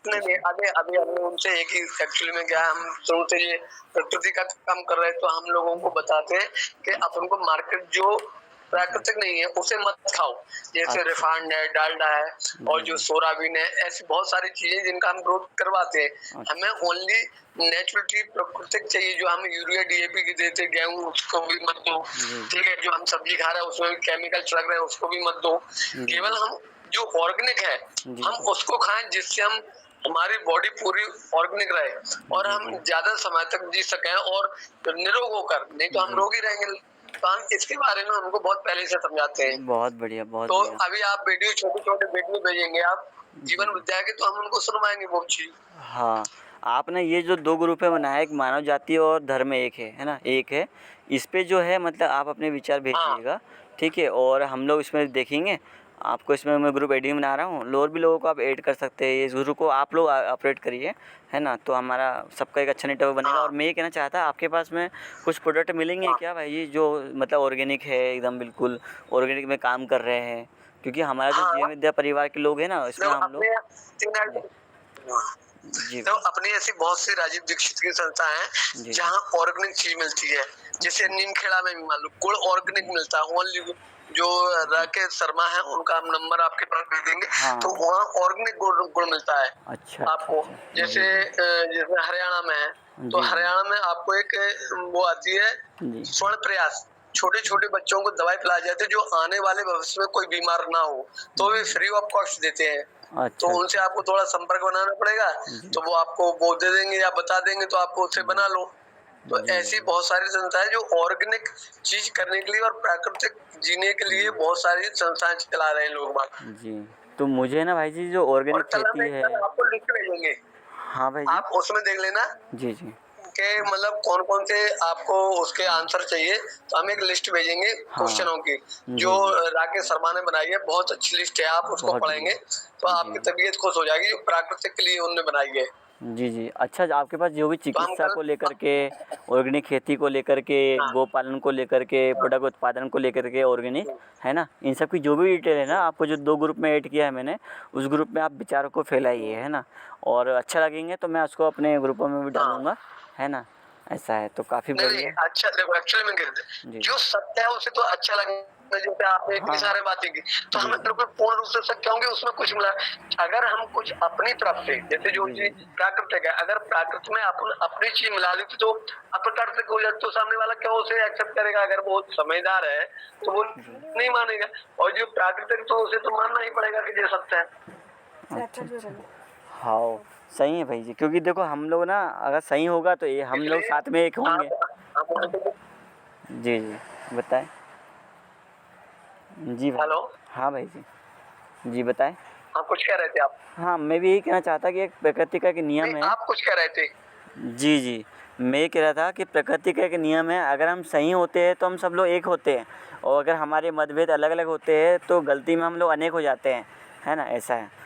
Speaker 3: नहीं नहीं,
Speaker 1: उसमें?
Speaker 3: अभी अभी हमने उनसे एक ही, एक्चुअली में क्या है, हम शुरू से ये प्रकृति का काम कर रहे हैं, तो हम लोगों को बताते हैं कि अपन को मार्केट जो प्राकृतिक नहीं है उसे मत खाओ। जैसे
Speaker 1: अच्छा।
Speaker 3: रिफाइंड है, डालडा है, और
Speaker 1: जी,
Speaker 3: जो
Speaker 1: जी।
Speaker 3: सोयाबीन है, ऐसी बहुत सारी चीजें जिनका हम ग्रोथ करवाते हैं।
Speaker 1: अच्छा,
Speaker 3: हमें
Speaker 1: अच्छा।
Speaker 3: ओनली नेचुरल चीज प्राकृतिक चाहिए। जो हम यूरिया डीएपी की देते गेहूं, उसको भी मत दो,
Speaker 1: जी,
Speaker 3: ठीक है? जो हम सब्जी खा रहे हैं उसमें भी केमिकल छिड़क रहे हैं, उसको भी मत दो।
Speaker 1: जी।
Speaker 3: केवल
Speaker 1: जी,
Speaker 3: हम जो ऑर्गेनिक है
Speaker 1: जी।
Speaker 3: हम
Speaker 1: जी,
Speaker 3: उसको खाएं, जिससे हम हमारी बॉडी पूरी ऑर्गेनिक रहे और
Speaker 1: जी।
Speaker 3: हम
Speaker 1: जी,
Speaker 3: ज्यादा समय तक जी सकें और निरोग होकर, नहीं तो हम
Speaker 1: जी।
Speaker 3: रोग ही रहेंगे। तो हम इसके बारे में उनको बहुत पहले से समझाते हैं।
Speaker 1: बहुत बढ़िया, बहुत
Speaker 3: तो
Speaker 1: बढ़िया।
Speaker 3: अभी आप वीडियो छोटे छोटे वीडियो भेजेंगे आप
Speaker 1: जी,
Speaker 3: जीवन
Speaker 1: जी।
Speaker 3: विद्या के, तो हम उनको सुनवाएंगे वो चीज।
Speaker 1: हाँ, आपने ये जो 2 ग्रुप है बनाया, एक मानव जाति और धर्म एक है ना? एक है। इस पे जो है मतलब आप अपने विचार
Speaker 3: हाँ
Speaker 1: भेजिएगा, ठीक है? और हम लोग इसमें देखेंगे। आपको इसमें मैं ग्रुप एडमिन बना रहा हूँ, और भी लोगों को आप ऐड कर सकते हैं। इस ग्रुप को आप लोग ऑपरेट करिए, है ना? तो हमारा सबका एक अच्छा नेटवर्क बनेगा। और
Speaker 3: हाँ
Speaker 1: मैं ये कहना चाहता आपके पास में कुछ प्रोडक्ट मिलेंगे
Speaker 3: हाँ
Speaker 1: क्या भाई जी, जो मतलब ऑर्गेनिक है, एकदम बिल्कुल ऑर्गेनिक में काम कर रहे हैं? क्योंकि हमारा जो जीवन
Speaker 3: हाँ,
Speaker 1: विद्या परिवार के लोग हैं ना, इसमें
Speaker 3: जब
Speaker 1: हम लोग।
Speaker 3: अपने तीन
Speaker 1: जी। जी
Speaker 3: तो
Speaker 1: भाई।
Speaker 3: अपनी ऐसी बहुत सी राजीव दीक्षित की संस्था है
Speaker 1: जी, जी।
Speaker 3: जहाँ ऑर्गेनिक चीज मिलती है। जैसे
Speaker 1: अच्छा।
Speaker 3: नीमखेड़ा में भी मान लो गुड़ ऑर्गेनिक मिलता है ओनली। जो
Speaker 1: जी।
Speaker 3: राकेश शर्मा है उनका हम नंबर आपके पास भेज देंगे, तो
Speaker 1: हाँ।
Speaker 3: वहाँ ऑर्गेनिक गुड़ गुड़ मिलता है
Speaker 1: अच्छा, अच्छा,
Speaker 3: आपको।
Speaker 1: अच्छा।
Speaker 3: जैसे
Speaker 1: जी, जी।
Speaker 3: जैसे हरियाणा में है, तो
Speaker 1: जी, जी।
Speaker 3: हरियाणा में आपको एक वो आती है
Speaker 1: जी।
Speaker 3: स्वर्ण प्रयास। छोटे छोटे बच्चों को दवाई पिलाई जाती है जो आने वाले भविष्य में कोई बीमार ना हो, तो वे
Speaker 1: जी।
Speaker 3: फ्री ऑफ कॉस्ट देते हैं। तो
Speaker 1: अच्छा,
Speaker 3: उनसे
Speaker 1: अच्छा।
Speaker 3: आपको थोड़ा संपर्क बनाना पड़ेगा,
Speaker 1: जी।
Speaker 3: तो वो आपको वो दे देंगे या बता देंगे, तो आप उससे
Speaker 1: जी।
Speaker 3: बना लो। तो
Speaker 1: जी,
Speaker 3: ऐसी बहुत सारी संस्थाएं जो ऑर्गेनिक चीज करने के लिए और प्राकृतिक जीने के लिए
Speaker 1: जी।
Speaker 3: बहुत सारी संस्थाएं चला रहे हैं लोग बाग।
Speaker 1: जी। तो मुझे ना भाई जी जो
Speaker 3: और
Speaker 1: ऑर्गेनिक
Speaker 3: कल हम
Speaker 1: खेती
Speaker 3: एक
Speaker 1: है।
Speaker 3: कल आपको लिस्ट भेजेंगे,
Speaker 1: हाँ भाई जी।
Speaker 3: आप उसमें देख लेना
Speaker 1: जी, जी।
Speaker 3: कि मतलब कौन कौन से आपको उसके आंसर चाहिए। तो हम एक लिस्ट भेजेंगे
Speaker 1: हाँ।
Speaker 3: क्वेश्चनों की, जो
Speaker 1: जी, जी।
Speaker 3: राकेश शर्मा ने बनाई है। बहुत अच्छी लिस्ट है, आप उसको
Speaker 1: बहुत
Speaker 3: पढ़ेंगे
Speaker 1: बढ़िया।
Speaker 3: तो
Speaker 1: जी।
Speaker 3: आपकी तबीयत खुश हो जाएगी, जो प्राकृतिक के लिए उन्होंने बनाई है।
Speaker 1: जी, जी। अच्छा, जो आपके पास जो भी
Speaker 3: तो हम
Speaker 1: चिकित्सा
Speaker 3: कल
Speaker 1: को लेकर के, ऑर्गेनिक खेती को लेकर के,
Speaker 3: हाँ
Speaker 1: गौ पालन को लेकर के, प्रोडक्ट उत्पादन को लेकर के ऑर्गेनिक, है ना? इन सब की जो भी डिटेल है ना, आपको जो 2 ग्रुप में ऐड किया है मैंने, उस ग्रुप में आप विचारों को फैलाइए, है ना? और अच्छा लगेंगे तो मैं उसको अपने ग्रुपों में भी
Speaker 3: हाँ
Speaker 1: डालूँगा, है ना? ऐसा है तो काफ़ी
Speaker 3: नहीं नहीं
Speaker 1: बढ़िया।
Speaker 3: अच्छा देखो एक्चुअली में
Speaker 1: जी।
Speaker 3: जो सत्य है उसे तो अच्छा लगेगा। जैसे आपने इतनी
Speaker 1: हाँ।
Speaker 3: सारी बातें की तो
Speaker 1: जी,
Speaker 3: हमें
Speaker 1: जी।
Speaker 3: बिल्कुल पूर्ण रूप से सत्य होंगे उसमें कुछ मिला। अगर हम कुछ अपनी तरफ से जैसे जो
Speaker 1: जी, जी,
Speaker 3: चीज
Speaker 1: जी।
Speaker 3: प्राकृतिक है अगर प्राकृतिक में अपन अपनी चीज मिला ली तो अप्राकृतिक हो जाती तो सामने वाला क्या उसे एक्सेप्ट करेगा। अगर वो समझदार है तो वो
Speaker 1: जी।
Speaker 3: नहीं मानेगा और जो प्राकृतिक तो उसे तो मानना ही पड़ेगा कि ये सत्य है।
Speaker 1: अच्छा, अच्छा। हाँ, सही है भाई जी, क्योंकि देखो हम लोग ना अगर सही होगा तो ये हम लोग
Speaker 3: इसलिए
Speaker 1: साथ में एक होंगे।
Speaker 3: आप
Speaker 1: जी, जी, बताएँ? जी भाई।
Speaker 3: हेलो
Speaker 1: हाँ भाई जी। जी, बताएँ?
Speaker 3: आप कुछ कह रहे थे आप
Speaker 1: हाँ, मैं भी यही कहना चाहता कि एक प्रकृति का एक
Speaker 3: नहीं
Speaker 1: नियम है।
Speaker 3: आप कुछ कह रहे थे।
Speaker 1: जी, जी। मैं ये कह रहा था कि प्रकृति का एक नियम है, अगर हम सही होते हैं तो हम सब लोग एक होते हैं, और अगर हमारे मतभेद अलग-अलग होते हैं तो गलती में हम लोग अनेक हो जाते हैं, है ना? ऐसा है।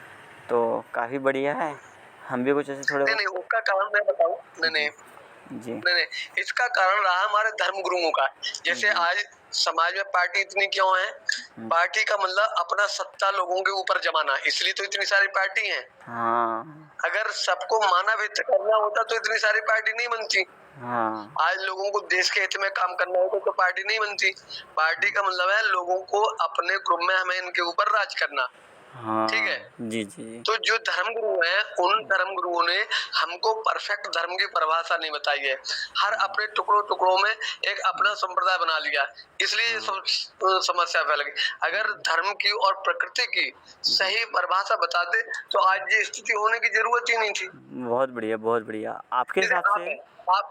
Speaker 1: तो काफ़ी बढ़िया है। हम भी कुछ ऐसे थोड़े
Speaker 3: नहीं
Speaker 1: बहुत।
Speaker 3: नहीं उसका कारण मैं बताऊं नहीं नहीं
Speaker 1: जी। जी।
Speaker 3: नहीं नहीं इसका कारण रहा हमारे धर्म गुरुओं का। जैसे
Speaker 1: जी।
Speaker 3: आज समाज में पार्टी इतनी क्यों है।
Speaker 1: हुँ।
Speaker 3: पार्टी का मतलब अपना सत्ता लोगों के ऊपर जमाना इसलिए तो इतनी सारी पार्टी हैं।
Speaker 1: हाँ।
Speaker 3: अगर सबको मानव हित करना होता तो इतनी सारी पार्टी नहीं बनती।
Speaker 1: हाँ।
Speaker 3: आज लोगों को देश के हित में काम करना होता तो पार्टी नहीं बनती। पार्टी का मतलब है लोगों को अपने ग्रुप में हमें इनके ऊपर राज करना। ठीक है।
Speaker 1: हाँ। जी, जी, जी।
Speaker 3: तो जो धर्म गुरु हैं उन धर्म गुरुओं ने हमको परफेक्ट धर्म की परिभाषा नहीं बताई है। हर अपने टुकड़ों टुकड़ों में एक अपना संप्रदाय बना लिया इसलिए ये
Speaker 1: हाँ।
Speaker 3: सब समस्या फैल गई। अगर धर्म की और प्रकृति की सही परिभाषा बताते तो आज ये स्थिति होने की जरूरत ही नहीं थी।
Speaker 1: बहुत बढ़िया, बहुत बढ़िया। आपके
Speaker 3: जैसे
Speaker 1: हिसाब
Speaker 3: आप
Speaker 1: से।
Speaker 3: हैं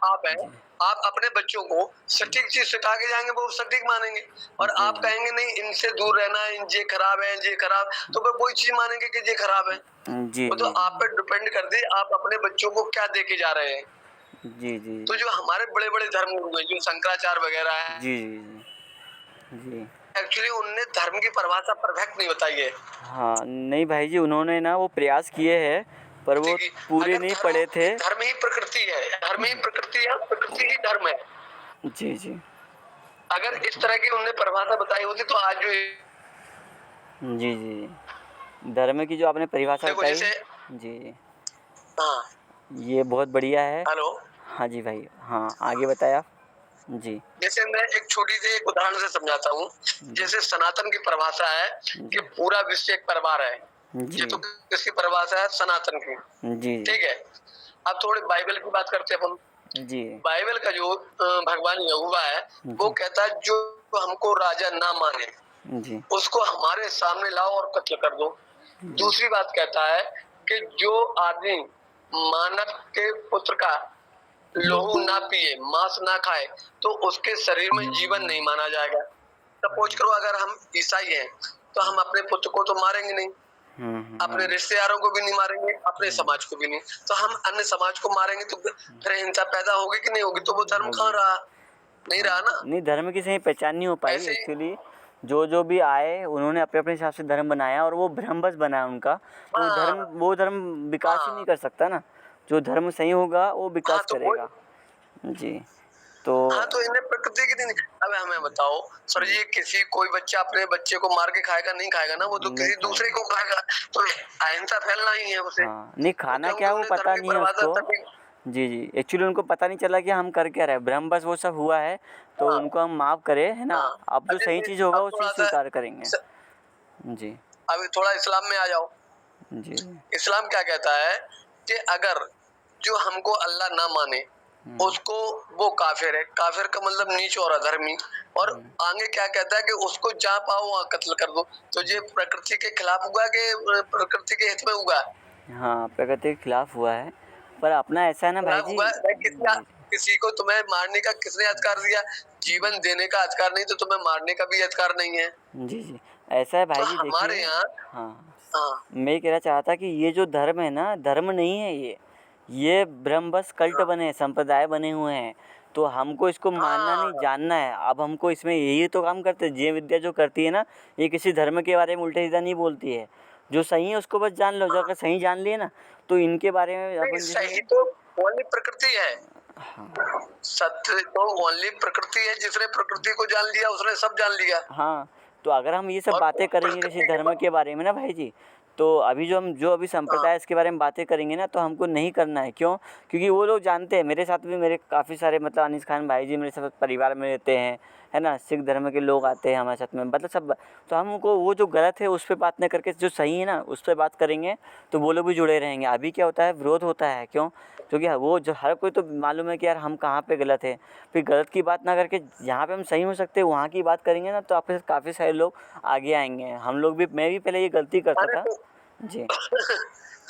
Speaker 3: आप हैं
Speaker 1: जी।
Speaker 3: आप अपने बच्चों को सटीक चीज सिखा के जाएंगे वो सटीक मानेंगे और
Speaker 1: जी,
Speaker 3: आप
Speaker 1: जी।
Speaker 3: कहेंगे नहीं इनसे दूर रहना है ये खराब है ये खराब तो वो वही चीज मानेंगे कि ये खराब है।
Speaker 1: जी,
Speaker 3: वो तो
Speaker 1: जी।
Speaker 3: आप पे डिपेंड कर दी आप अपने बच्चों को क्या दे के जा रहे हैं।
Speaker 1: जी, जी।
Speaker 3: तो जो हमारे बड़े बड़े धर्म गुरु हैं जो शंकराचार्य वगैरह है
Speaker 1: जी, जी, जी। जी।
Speaker 3: एक्चुअली उनने धर्म की परिभाषा परफेक्ट नहीं बताई है।
Speaker 1: हाँ, नहीं भाई जी, उन्होंने ना वो प्रयास किए हैं, पर वो
Speaker 3: देखिए
Speaker 1: पूरे
Speaker 3: अगर
Speaker 1: नहीं
Speaker 3: धर्म
Speaker 1: पढ़े थे।
Speaker 3: धर्म ही प्रकृति है धर्म ही प्रकृति है प्रकृति ही धर्म है।
Speaker 1: जी, जी।
Speaker 3: अगर इस तरह की उनने परिभाषा बताई होती तो आज जो
Speaker 1: जी, जी। धर्म की जो आपने परिभाषा
Speaker 3: देखो
Speaker 1: बताई।
Speaker 3: जैसे
Speaker 1: जी, जी।
Speaker 3: हाँ
Speaker 1: ये बहुत बढ़िया है।
Speaker 3: हेलो
Speaker 1: हाँ जी भाई, हाँ, आगे बताएँ आप? जी।
Speaker 3: जैसे मैं एक छोटी सी एक उदाहरण से समझाता हूँ।
Speaker 1: जी।
Speaker 3: जैसे सनातन की परिभाषा है कि
Speaker 1: जी।
Speaker 3: पूरा विश्व एक परिवार है। ये
Speaker 1: जी।
Speaker 3: तो किसकी परिभाषा है सनातन की।
Speaker 1: जी।
Speaker 3: ठीक है। अब थोड़ी बाइबल की बात करते हैं अपन।
Speaker 1: जी।
Speaker 3: बाइबल का जो भगवान यहोवा है वो
Speaker 1: जी।
Speaker 3: कहता है जो हमको राजा ना माने
Speaker 1: जी।
Speaker 3: उसको हमारे सामने लाओ और कत्ल कर दो।
Speaker 1: जी।
Speaker 3: दूसरी बात कहता है कि जो आदमी मानव के पुत्र का लहू ना पिए मांस ना खाए तो उसके शरीर में जीवन नहीं माना जाएगा। सपोज करो अगर हम ईसाई हैं तो हम अपने पुत्र को तो मारेंगे नहीं अपने रिश्तेदारों को भी नहीं मारेंगे अपने समाज को भी नहीं। तो हम अन्य समाज को मारेंगे तो फिर हिंसा पैदा होगी कि नहीं होगी। तो वो धर्म कहाँ
Speaker 1: होगी।
Speaker 3: रहा नहीं रहा
Speaker 1: हाँ,
Speaker 3: ना।
Speaker 1: नहीं धर्म की सही पहचान नहीं हो पाई
Speaker 3: ऐसे ही
Speaker 1: एक्चुअली। जो भी आए उन्होंने अपने हिसाब से धर्म बनाया और वो भ्रम बस बनाया उनका। तो
Speaker 3: हाँ
Speaker 1: वो धर्म विकास ही नहीं
Speaker 3: हाँ
Speaker 1: कर सकता ना। जो धर्म सही होगा वो
Speaker 3: हाँ
Speaker 1: विकास
Speaker 3: तो वो
Speaker 1: करेगा। जी। तो।
Speaker 3: हाँ तो इन्हें प्रकृति की नहीं। अब हमें बताओ सर
Speaker 1: जी।
Speaker 3: जी किसी कोई बच्चा अपने बच्चे को मार के खाएगा नहीं खाएगा ना वो तो
Speaker 1: नहीं
Speaker 3: किसी दूसरे
Speaker 1: खाएगा।
Speaker 3: को खाएगा। तो अहिंसा फैलना ही है उसे।
Speaker 1: हाँ, नहीं
Speaker 3: तो
Speaker 1: खाना
Speaker 3: क्योंकि
Speaker 1: क्या है वो
Speaker 3: उन्हें धर्म
Speaker 1: पता
Speaker 3: की
Speaker 1: नहीं है
Speaker 3: परिभाषा
Speaker 1: उसको।
Speaker 3: तभी
Speaker 1: जी, जी। एक्चुअली उनको पता नहीं चला कि हम कर क्या रहे हैं, भ्रम बस वो सब हुआ है, तो
Speaker 3: हाँ
Speaker 1: उनको हम माफ़ करें, है ना?
Speaker 3: हाँ
Speaker 1: अब जो सही
Speaker 3: अजय
Speaker 1: चीज़ होगा
Speaker 3: अब
Speaker 1: वो चीज़
Speaker 3: थोड़ा सा
Speaker 1: स्वीकार करेंगे। जी।
Speaker 3: अभी थोड़ा इस्लाम में आ जाओ।
Speaker 1: जी।
Speaker 3: इस्लाम क्या कहता है कि अगर जो हमको अल्लाह ना माने उसको वो काफिर है। काफिर का मतलब नीच और अधर्मी। और आगे क्या कहता है कि उसको जहाँ पाओ वहाँ कत्ल कर दो। तो ये प्रकृति के खिलाफ हुआ कि प्रकृति के हित में हुआ।
Speaker 1: हाँ, प्रकृति के खिलाफ हुआ है, पर अपना ऐसा है ना भाई
Speaker 3: खिलाफ
Speaker 1: जी।
Speaker 3: हुआ है
Speaker 1: जी।
Speaker 3: किसी को तुम्हें मारने का किसने अधिकार दिया। जीवन देने का अधिकार नहीं तो तुम्हें मारने का भी अधिकार नहीं है।
Speaker 1: जी, जी। ऐसा है
Speaker 3: तो
Speaker 1: भाई जी,
Speaker 3: हमारे
Speaker 1: देखिए।
Speaker 3: यहाँ
Speaker 1: हाँ,
Speaker 3: हाँ
Speaker 1: मैं ये कहना चाहता कि ये जो धर्म है ना, धर्म नहीं है ये भ्रम बस कल्ट
Speaker 3: हाँ
Speaker 1: बने हैं, संप्रदाय बने हुए हैं। तो हमको इसको मानना नहीं,
Speaker 3: हाँ
Speaker 1: जानना है। अब हमको इसमें यही तो काम करते हैं, ये विद्या जो करती है ना, ये किसी धर्म के बारे में उल्टा-सीधा नहीं बोलती है। जो सही है उसको बस जान लो, जो अगर सही जान लिए ना तो इनके बारे में
Speaker 3: नहीं,
Speaker 1: अपन
Speaker 3: सही तो ओनली प्रकृति है।
Speaker 1: हाँ
Speaker 3: सत्य तो ओनली प्रकृति है, जिसने प्रकृति को जान लिया उसने सब जान लिया।
Speaker 1: हाँ, तो अगर हम ये सब
Speaker 3: और
Speaker 1: बातें करेंगे किसी
Speaker 3: प्रकृति
Speaker 1: धर्म के बारे में ना भाई जी, तो अभी जो अभी
Speaker 3: हाँ
Speaker 1: संप्रदाय इसके बारे में बातें करेंगे ना तो हमको नहीं करना है। क्यों? क्योंकि वो लोग जानते हैं, मेरे साथ भी मेरे काफ़ी सारे मतलब अनीस खान भाई जी मेरे साथ परिवार में रहते हैं, है ना, सिख धर्म के लोग आते हैं हमारे साथ में, मतलब सब। तो हम उनको वो जो गलत है उस पर बात न करके जो सही है ना उस पर बात करेंगे तो वो लोग भी जुड़े रहेंगे। अभी क्या होता है, विरोध होता है। क्यों? क्योंकि वो जो हर कोई तो मालूम है कि यार हम कहाँ पे गलत है, फिर गलत की बात ना करके जहाँ पे हम सही हो सकते हैं वहाँ की बात करेंगे ना तो आपके साथ काफ़ी सारे लोग आगे आएंगे। हम लोग भी, मैं भी पहले ये गलती करता
Speaker 3: अरे
Speaker 1: था
Speaker 3: तो
Speaker 1: जी।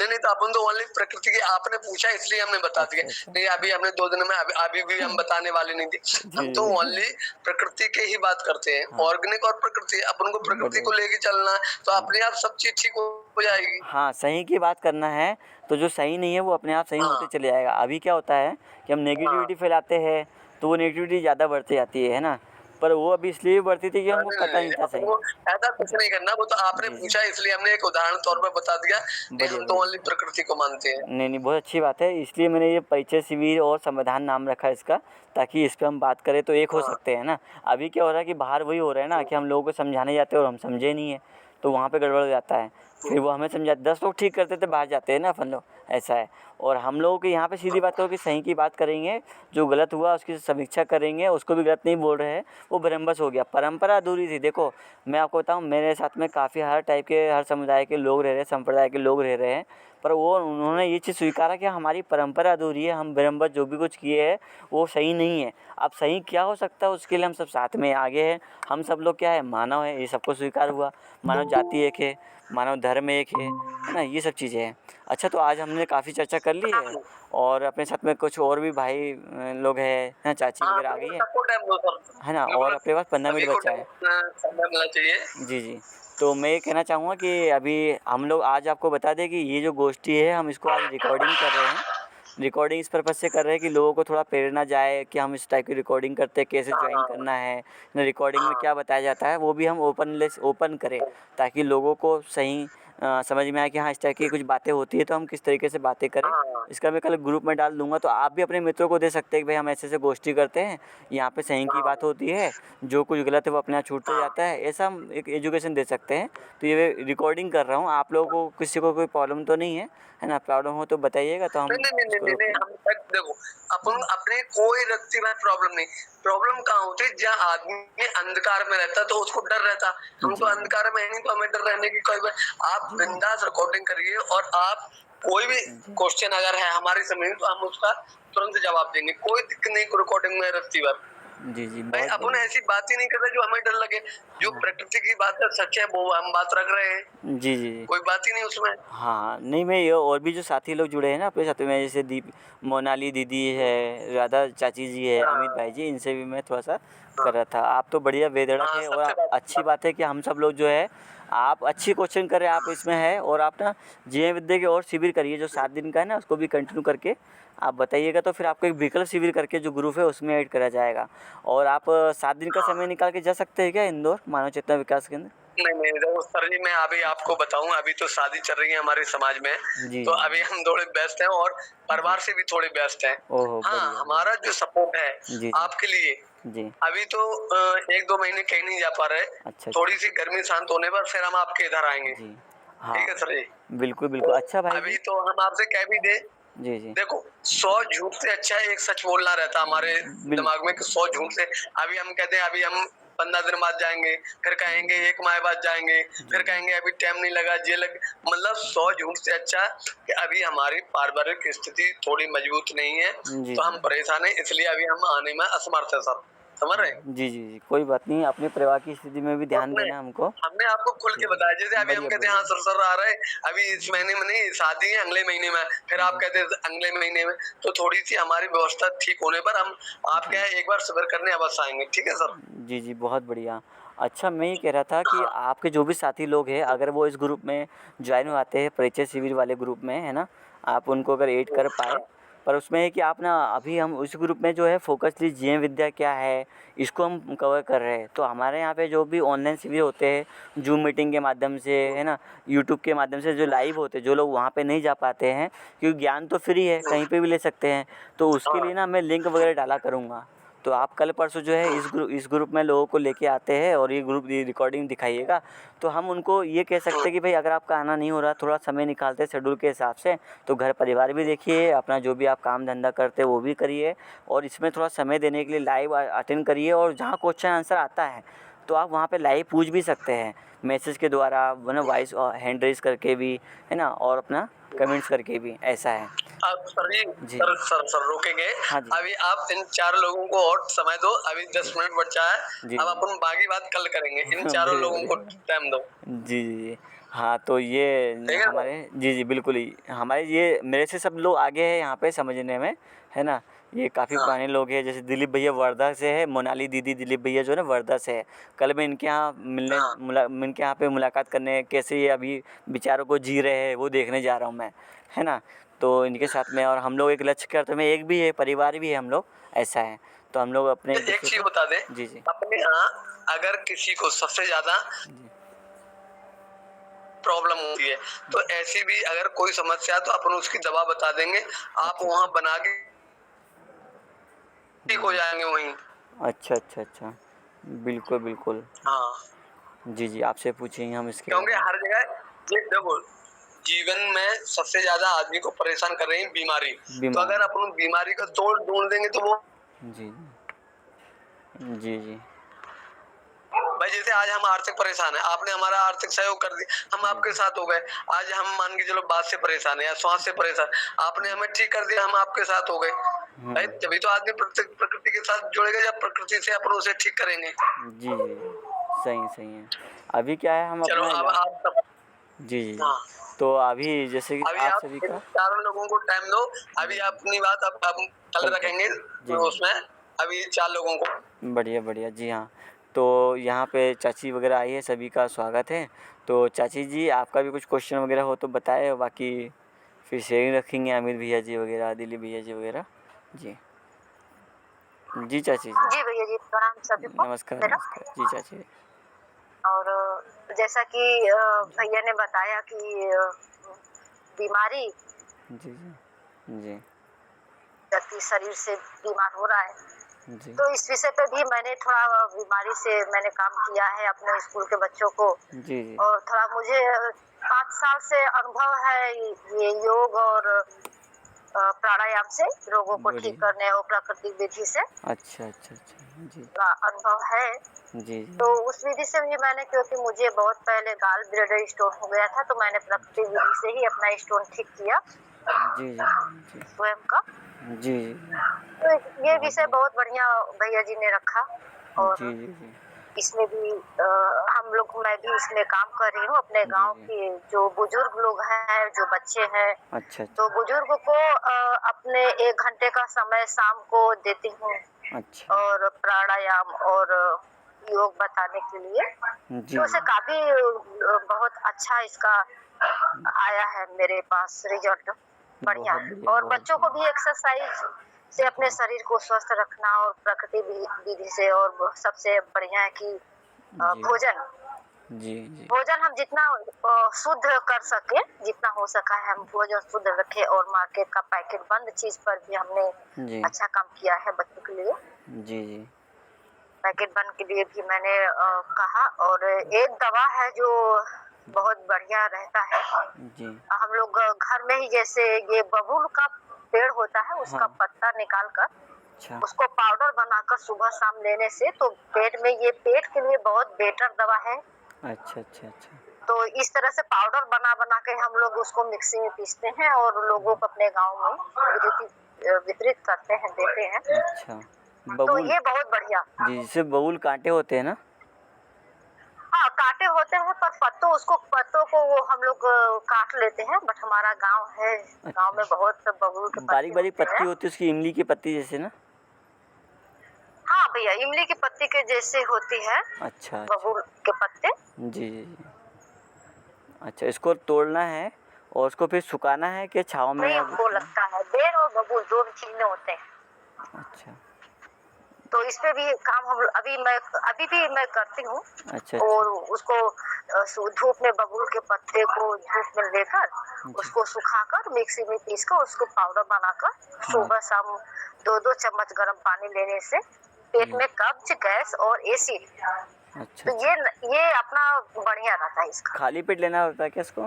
Speaker 3: नहीं तो अपन तो ओनली प्रकृति की, आपने पूछा इसलिए हमने बता दिया।
Speaker 1: अच्छा।
Speaker 3: नहीं अभी हमने 2 दिन में अभी भी हम बताने वाले नहीं थे। हम तो
Speaker 1: जी
Speaker 3: ओनली प्रकृति के ही बात करते हैं,
Speaker 1: हाँ
Speaker 3: ऑर्गेनिक और प्रकृति। अपन को प्रकृति
Speaker 1: बढ़िया
Speaker 3: को लेके चलना है तो
Speaker 1: हाँ
Speaker 3: अपने आप सब चीज ठीक हो जाएगी।
Speaker 1: हाँ, सही की बात करना है तो जो सही नहीं है वो अपने आप सही होते
Speaker 3: हाँ
Speaker 1: चले जाएगा। अभी क्या होता है कि हम
Speaker 3: हाँ।
Speaker 1: नेगेटिविटी फैलाते हैं तो वो नेगेटिविटी ज़्यादा बढ़ती जाती है ना, पर वो अभी इसलिए बढ़ती थी कि हमको
Speaker 3: नहीं
Speaker 1: पता
Speaker 3: नहीं,
Speaker 1: नहीं था
Speaker 3: अपन
Speaker 1: सही।
Speaker 3: को ऐसा कुछ नहीं करना। वो तो आपने
Speaker 1: जी जी
Speaker 3: पूछा इसलिए हमने एक उदाहरण तौर पर बता दिया। नहीं
Speaker 1: बढ़िया
Speaker 3: हम तो
Speaker 1: बढ़िया।
Speaker 3: ओनली प्रकृति को मानते हैं।
Speaker 1: नहीं नहीं, बहुत अच्छी बात है, इसलिए मैंने ये परिचय शिविर और समाधान नाम रखा है इसका, ताकि इस पे हम बात करें तो एक हो
Speaker 3: हाँ
Speaker 1: सकते हैं ना। अभी क्या हो रहा है कि बाहर वही हो रहा है ना कि हम लोगों को समझाने जाते हैं और हम समझे नहीं है, तो वहाँ पे गड़बड़ हो जाता है। फिर वो हमें समझा 10 लोग ठीक करते थे बाहर जाते हैं ना अपन लोग, ऐसा है। और हम लोगों के यहाँ पे सीधी बात करो कि सही की बात करेंगे, जो गलत हुआ उसकी समीक्षा करेंगे, उसको भी गलत नहीं बोल रहे हैं, वो भ्रमबस हो गया। परंपरा अधूरी थी। देखो मैं आपको बताऊँ, मेरे साथ में काफ़ी हर टाइप के, हर समुदाय के लोग रह रहे हैं, संप्रदाय के लोग रह रहे हैं, पर वो उन्होंने ये चीज़ स्वीकारा कि हमारी परंपरा अधूरी है, हम भ्रमबस जो भी कुछ किए हैं वो सही नहीं है। अब सही क्या हो सकता है उसके लिए हम सब साथ में आगे हैं। हम सब लोग क्या है, मानव है, ये सबको स्वीकार हुआ। मानव जाति एक है, मानव धर्म एक है ना, ये सब चीज़ें हैं। अच्छा, तो आज हमने काफ़ी चर्चा कर ली है और अपने साथ में कुछ और भी भाई लोग हैं ना, चाची
Speaker 3: हाँ,
Speaker 1: वगैरह आ गई
Speaker 3: बिल्कुल
Speaker 1: है,
Speaker 3: सबको टाइम दो सर।
Speaker 1: है ना, और
Speaker 3: बिल्कुल
Speaker 1: अपने पास 15 मिनट
Speaker 3: सभी को
Speaker 1: बचा है।
Speaker 3: टाइम समय मिलना चाहिए।
Speaker 1: जी जी। तो मैं ये कहना चाहूँगा कि अभी हम लोग आज आपको बता दें कि ये जो गोष्ठी है हम इसको आज रिकॉर्डिंग कर रहे हैं। रिकॉर्डिंग इस पर्पज़ से कर रहे हैं कि लोगों को थोड़ा प्रेरणा जाए कि हम इस टाइप की रिकॉर्डिंग करते हैं, कैसे ज्वाइन
Speaker 3: हाँ
Speaker 1: करना है, रिकॉर्डिंग में
Speaker 3: हाँ
Speaker 1: क्या बताया जाता है, वो भी हम ओपन करें, ताकि लोगों को सही समझ में आए कि हाँ इस टाइप की कुछ बातें होती है तो हम किस तरीके से बातें करें।
Speaker 3: हाँ
Speaker 1: इसका मैं कल ग्रुप में डाल दूंगा, तो आप भी अपने मित्रों को दे सकते हैं कि भाई हम ऐसे ऐसे गोष्ठी करते हैं, यहाँ पे सही की बात होती है, जो कुछ गलत है वो अपने आप छूटते जाता है, ऐसा हम एक एजुकेशन दे सकते हैं। तो ये रिकॉर्डिंग कर रहा हूँ, आप लोगों को किसी को कोई प्रॉब्लम तो नहीं है ना? प्रॉब्लम हो तो बताइएगा तो हम
Speaker 3: नहीं नहीं नहीं
Speaker 1: उसको
Speaker 3: नहीं नहीं,
Speaker 1: रोकेंगे।
Speaker 3: हम तक देखो अपन अपने कोई व्यक्तिगत प्रॉब्लम नहीं। प्रॉब्लम कहाँ होती है, जहाँ आदमी अंधकार में रहता तो उसको डर रहता। हम तो
Speaker 1: जी
Speaker 3: अंधकार में है नहीं तो हमें डर रहने की कोई बात। आप
Speaker 1: जी जी
Speaker 3: बिंदास रिकॉर्डिंग करिए और आप कोई भी
Speaker 1: जी
Speaker 3: क्वेश्चन अगर है हमारी समझ में तो हम उसका तुरंत जवाब देंगे। कोई दिक्कत नहीं रिकॉर्डिंग में रखती बात।
Speaker 1: जी जी
Speaker 3: भाई
Speaker 1: बहुत
Speaker 3: अपन
Speaker 1: बढ़िया।
Speaker 3: ऐसी बात ही नहीं करते जो हमें डर लगे। जो
Speaker 1: हाँ
Speaker 3: प्रकृति की बात है सच है वो हम बात रख रहे हैं।
Speaker 1: जी जी जी
Speaker 3: कोई बात ही नहीं उसमें।
Speaker 1: हाँ, नहीं मैं ये और भी जो साथी लोग जुड़े हैं ना अपने साथ में, जैसे दीप, मोनाली दीदी है, राधा चाची जी है, अमित
Speaker 3: हाँ
Speaker 1: भाई जी, इनसे भी मैं थोड़ा सा
Speaker 3: हाँ
Speaker 1: कर रहा था। आप तो बढ़िया बेधड़क
Speaker 3: हाँ
Speaker 1: है, और
Speaker 3: सबसे बात
Speaker 1: अच्छी बात है कि हम सब लोग जो है, आप अच्छी क्वेश्चन कर रहे हैं, आप इसमें है, और आप ना जीवन विद्या के और शिविर करिए जो 7 दिन का है ना, उसको भी कंटिन्यू करके आप बताइएगा, तो फिर आपको एक विकल्प शिविर करके जो ग्रुप है उसमें ऐड करा जाएगा। और आप 7 दिन का समय निकाल के जा सकते हैं क्या इंदौर मानव चेतना विकास केंद्र?
Speaker 3: नहीं नहीं देखो सर जी, मैं अभी आपको बताऊं, अभी तो शादी चल रही है हमारे समाज में।
Speaker 1: जी
Speaker 3: तो
Speaker 1: जी
Speaker 3: अभी हम थोड़े व्यस्त हैं और
Speaker 1: जी।
Speaker 3: परिवार से भी थोड़े व्यस्त हैं।
Speaker 1: ओहो
Speaker 3: हाँ
Speaker 1: बढ़िया बढ़िया।
Speaker 3: हमारा जो सपोर्ट है
Speaker 1: जी जी
Speaker 3: आपके लिए
Speaker 1: जी।
Speaker 3: अभी तो 1-2 महीने कहीं नहीं जा पा रहे।
Speaker 1: अच्छा
Speaker 3: थोड़ी
Speaker 1: अच्छा।
Speaker 3: सी गर्मी शांत होने पर फिर हम आपके इधर आएंगे।
Speaker 1: जी
Speaker 3: ठीक है
Speaker 1: हाँ,
Speaker 3: सर जी।
Speaker 1: बिल्कुल
Speaker 3: तो
Speaker 1: बिल्कुल। अच्छा भाई
Speaker 3: अभी
Speaker 1: जी।
Speaker 3: तो हम आपसे कह भी दे,
Speaker 1: जी जी
Speaker 3: देखो 100 झूठ से अच्छा है एक सच बोलना रहता हमारे
Speaker 1: बिल
Speaker 3: दिमाग में कि 100 झूठ से। अभी हम कहते हैं अभी हम 15 दिन बाद जाएंगे, फिर कहेंगे 1 माह बाद जाएंगे,
Speaker 1: जी
Speaker 3: फिर कहेंगे अभी टाइम नहीं लगा ये लग, मतलब 100 झूठ से अच्छा कि अभी हमारी पारिवारिक स्थिति थोड़ी मजबूत नहीं है
Speaker 1: जी
Speaker 3: तो
Speaker 1: जी
Speaker 3: हम परेशान हैं, इसलिए अभी हम आने में असमर्थ है सर। समझ रहे हैं?
Speaker 1: जी जी जी कोई बात नहीं, अपने परिवार की स्थिति में भी
Speaker 3: तो
Speaker 1: ध्यान देना हमको।
Speaker 3: हमने आपको खुल के
Speaker 1: जी
Speaker 3: बताया। जैसे अभी हम
Speaker 1: बढ़िया
Speaker 3: कहते हैं हाँ
Speaker 1: बढ़िया।
Speaker 3: सर आ रहे हैं, अभी इस महीने में नहीं, शादी है अगले महीने में, फिर आप
Speaker 1: जी
Speaker 3: कहते हैं अगले महीने में। तो थोड़ी सी हमारी व्यवस्था ठीक होने पर हम आपके
Speaker 1: जी
Speaker 3: यहाँ एक बार शिविर करने अवश्य आएंगे। ठीक है सर?
Speaker 1: जी जी बहुत बढ़िया। अच्छा, मैं ये कह रहा था कि
Speaker 3: हाँ
Speaker 1: आपके जो भी साथी लोग हैं, अगर वो इस ग्रुप में ज्वाइन हो आते हैं परिचय शिविर वाले ग्रुप में, है ना, आप उनको अगर ऐड कर पाए पर उसमें है कि आप ना अभी हम उस ग्रुप में जो है फोकसली जीएम विद्या क्या है इसको हम कवर कर रहे हैं। तो हमारे यहाँ पे जो भी ऑनलाइन शिविर होते हैं जूम मीटिंग के माध्यम से, है ना, यूट्यूब के माध्यम से जो लाइव होते हैं, जो लोग वहाँ पे नहीं जा पाते हैं क्योंकि ज्ञान तो फ्री है, कहीं पे भी ले सकते हैं, तो उसके लिए ना मैं लिंक वगैरह डाला करूँगा। तो आप कल परसों जो है इस ग्रुप में लोगों को लेके आते हैं और ये ग्रुप ये रिकॉर्डिंग दिखाइएगा, तो हम उनको ये कह सकते हैं कि भाई अगर आपका आना नहीं हो रहा, थोड़ा समय निकालते शेड्यूल के हिसाब से, तो घर परिवार भी देखिए, अपना जो भी आप काम धंधा करते हैं वो भी करिए, और इसमें थोड़ा समय देने के लिए लाइव अटेंड करिए। और जहाँ क्वेश्चन आंसर आता है तो आप वहाँ पे लाइव पूछ भी सकते हैं, मैसेज के द्वारा, वरना वॉइस हैंड रेज करके भी, है ना, और अपना कमेंट्स करके भी, ऐसा है।
Speaker 3: अब सर
Speaker 1: जी।
Speaker 3: सर रोकेंगे।
Speaker 1: हाँ जी।
Speaker 3: अभी आप इन 4 लोगों को और समय दो, अभी 10 मिनट बचा है।
Speaker 1: जी।
Speaker 3: अब अपन बाकी बात कल करेंगे, इन 4 लोगों को टाइम दो।
Speaker 1: जी, जी, जी। हाँ, तो ये
Speaker 3: ठीक है
Speaker 1: हमारे, जी, जी, बिल्कुल ही हमारे, ये मेरे से सब लोग आगे हैं यहाँ पे समझने में, है ना। ये काफ़ी
Speaker 3: हाँ।
Speaker 1: पुराने लोग हैं, जैसे दिलीप भैया वर्धा से है, मोनाली दीदी दिलीप भैया जो है ना वर्धा से है। कल मैं इनके यहाँ इनके यहाँ पे मुलाकात करने, कैसे ये अभी विचारों को जी रहे हैं वो देखने जा रहा हूँ मैं, है ना। तो इनके साथ में, और हम लोग एक लक्ष्य करते हैं, एक भी है परिवार भी है हम लोग, ऐसा है। तो हम लोग अपने
Speaker 3: एक चीज बता दें,
Speaker 1: जी, जी,
Speaker 3: अपने यहाँ अगर किसी को सबसे ज्यादा प्रॉब्लम होती है तो ऐसी भी अगर कोई समस्या है तो अपन उसकी दवा बता देंगे, आप वहाँ बना के ठीक हो जाएंगे वहीं।
Speaker 1: अच्छा, अच्छा, अच्छा, बिल्कुल, बिल्कुल।
Speaker 3: हाँ
Speaker 1: जी, जी, आपसे पूछेंगे हम इसके
Speaker 3: क्योंकि
Speaker 1: बारे
Speaker 3: हर जगह ये देखो, जीवन में सबसे ज्यादा आदमी को परेशान कर रही है बीमारी। तो अगर अपन बीमारी का तोड़ ढूंढ देंगे तो वो
Speaker 1: में। जी, जी, जी,
Speaker 3: भाई, जैसे आज हम आर्थिक परेशान है, आपने हमारा आर्थिक सहयोग कर दिया, हम आपके साथ हो गए। आज हम मान के चलो बात से परेशान है या श्वास से परेशान, आपने हमें ठीक कर दिया, हम आपके साथ हो गए। भाई तभी तो आदमी प्रकृति के साथ जुड़ेगा जब प्रकृति से अपन उसे ठीक करेंगे।
Speaker 1: जी, जी, सही, सही है। अभी क्या है, हम
Speaker 3: चलो
Speaker 1: अपना
Speaker 3: अब आप सब,
Speaker 1: जी, जी,
Speaker 3: हाँ
Speaker 1: तो अभी जैसे कि
Speaker 3: अभी
Speaker 1: आप
Speaker 3: आप
Speaker 1: सभी
Speaker 3: इन
Speaker 1: का
Speaker 3: 4 लोगों को टाइम दो। अभी अपनी बात अब कल
Speaker 1: कल
Speaker 3: रखेंगे
Speaker 1: जी,
Speaker 3: उसमें, अभी 4 लोगों को।
Speaker 1: बढ़िया, बढ़िया, जी हाँ। तो यहाँ पे चाची वगैरह आई है, सभी का स्वागत है। तो चाची जी, आपका भी कुछ क्वेश्चन वगैरह हो तो बताएं, बाकी फिर शेयरिंग रखेंगे अमित भैया जी वगैरह, दिलीप भैया जी वगैरह। जी, जी चाची जी,
Speaker 2: जी भैया जी, प्रणाम सभी को
Speaker 1: नमस्कार,
Speaker 2: मेरा।
Speaker 1: नमस्कार जी चाची जी।
Speaker 2: और जैसा कि भैया ने बताया कि बीमारी,
Speaker 1: जी, जी, जी,
Speaker 2: व्यक्ति शरीर से बीमार हो रहा है,
Speaker 1: जी,
Speaker 2: तो इस विषय पे भी मैंने थोड़ा बीमारी से मैंने काम किया है अपने स्कूल के बच्चों को।
Speaker 1: जी, जी,
Speaker 2: और थोड़ा मुझे 5 साल से अनुभव है ये योग और प्राणायाम से रोगों को ठीक
Speaker 1: बढ़िया।
Speaker 2: करने और प्राकृतिक विधि से
Speaker 1: अच्छा, अच्छा, अच्छा, जी,
Speaker 2: अनुभव है।
Speaker 1: जी,
Speaker 2: तो उस विधि से भी मैंने, क्योंकि मुझे बहुत पहले गाल ब्लैडर स्टोन हो गया था, तो मैंने प्राकृतिक विधि से ही अपना स्टोन ठीक किया
Speaker 1: जी, जी, जी,
Speaker 2: स्वयं का।
Speaker 1: जी,
Speaker 2: तो ये विषय बहुत बढ़िया भैया जी ने रखा। और
Speaker 1: जी, जी, जी,
Speaker 2: इसमें भी हम लोग, मैं भी इसमें काम कर रही हूँ अपने गांव
Speaker 1: जी,
Speaker 2: के जो बुजुर्ग लोग हैं, जो बच्चे हैं,
Speaker 1: अच्छा,
Speaker 2: तो
Speaker 1: अच्छा,
Speaker 2: बुजुर्ग को अपने 1 घंटे का समय शाम को देती हूँ
Speaker 1: अच्छा,
Speaker 2: और प्राणायाम और योग बताने के लिए।
Speaker 1: जी,
Speaker 2: तो उसे काफी बहुत अच्छा इसका आया है मेरे पास रिजल्ट, बढ़िया।
Speaker 1: बहुत बढ़िया,
Speaker 2: और
Speaker 1: बहुत
Speaker 2: बच्चों को
Speaker 1: बढ़िया।
Speaker 2: भी एक्सरसाइज से अपने शरीर को स्वस्थ रखना और प्रकृति विधि से, और सबसे बढ़िया है कि
Speaker 1: जी,
Speaker 2: भोजन
Speaker 1: जी, जी,
Speaker 2: भोजन हम जितना शुद्ध कर सके, जितना हो सका है हम भोजन शुद्ध रखें। और मार्केट का पैकेट बंद चीज पर भी हमने
Speaker 1: जी,
Speaker 2: अच्छा काम किया है बच्चों के लिए।
Speaker 1: जी, जी,
Speaker 2: पैकेट बंद के लिए भी मैंने कहा। और एक दवा है जो बहुत बढ़िया रहता है,
Speaker 1: जी,
Speaker 2: हम लोग घर में ही, जैसे ये बबूल का पेड़ होता है, उसका
Speaker 1: हाँ,
Speaker 2: पत्ता निकाल कर
Speaker 1: अच्छा,
Speaker 2: उसको पाउडर बनाकर सुबह शाम लेने से, तो पेट में, ये पेट के लिए बहुत बेटर दवा है।
Speaker 1: अच्छा, अच्छा, अच्छा,
Speaker 2: तो इस तरह से पाउडर बना बना के हम लोग उसको मिक्सी में पीसते हैं और लोगों को अपने गांव में वितरित करते हैं, देते हैं।
Speaker 1: अच्छा,
Speaker 2: तो
Speaker 1: बबूल,
Speaker 2: ये बहुत बढ़िया।
Speaker 1: जी, जिससे बबूल कांटे होते हैं ना?
Speaker 2: हाँ, कांटे होते हैं, पर पत्तों को वो हम लोग काट लेते हैं। बट हमारा गांव है, गांव में
Speaker 1: अच्छा,
Speaker 2: बहुत बबूल के
Speaker 1: बारीक
Speaker 2: पत्ते
Speaker 1: बारीक
Speaker 2: होते
Speaker 1: पत्ती
Speaker 2: हैं।
Speaker 1: होती है उसकी, इमली की पत्ती जैसे ना?
Speaker 2: हाँ भैया, इमली की पत्ती के जैसे होती है
Speaker 1: अच्छा, अच्छा,
Speaker 2: बबूल के पत्ते।
Speaker 1: जी, जी, जी, अच्छा, इसको तोड़ना है और उसको फिर सुखाना है कि छाँव में?
Speaker 2: नहीं, वो लगता है बेर और बबूल, दो चीज में होते हैं।
Speaker 1: अच्छा
Speaker 2: तो इस पे भी काम हम अभी भी मैं करती हूँ।
Speaker 1: अच्छा
Speaker 2: और
Speaker 1: अच्छा
Speaker 2: उसको धूप में बबूल के पत्ते को धूप में लेकर
Speaker 1: जी
Speaker 2: उसको सुखाकर मिक्सी में पीस कर उसको पाउडर बनाकर सुबह शाम 2-2 चम्मच गर्म पानी लेने से पेट में कब्ज, गैस और एसिड,
Speaker 1: अच्छा
Speaker 2: तो
Speaker 1: अच्छा।
Speaker 2: ये अपना बढ़िया रहता है इसका।
Speaker 1: खाली पेट लेना होता है क्या इसको?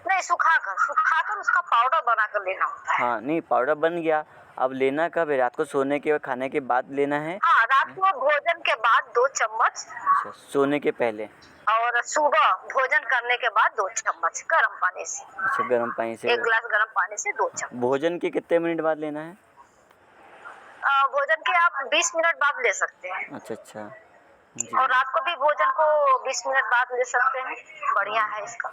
Speaker 2: नहीं, सुखाकर उसका पाउडर बनाकर लेना होता है।
Speaker 1: हाँ नहीं, पाउडर बन गया, अब लेना कब है? रात को सोने के खाने के बाद लेना है?
Speaker 2: हाँ, रात को भोजन के बाद 2 चम्मच
Speaker 1: अच्छा, सोने के पहले?
Speaker 2: और सुबह भोजन करने के बाद 2 चम्मच गर्म पानी से।
Speaker 1: अच्छा, गर्म पानी से।
Speaker 2: 1 गिलास गर्म पानी से 2 चम्मच।
Speaker 1: भोजन के कितने मिनट बाद लेना है?
Speaker 2: भोजन के आप 20 मिनट बाद ले सकते हैं।
Speaker 1: अच्छा अच्छा जी
Speaker 2: और रात को भी भोजन को 20 मिनट बाद ले सकते हैं, बढ़िया है इसका।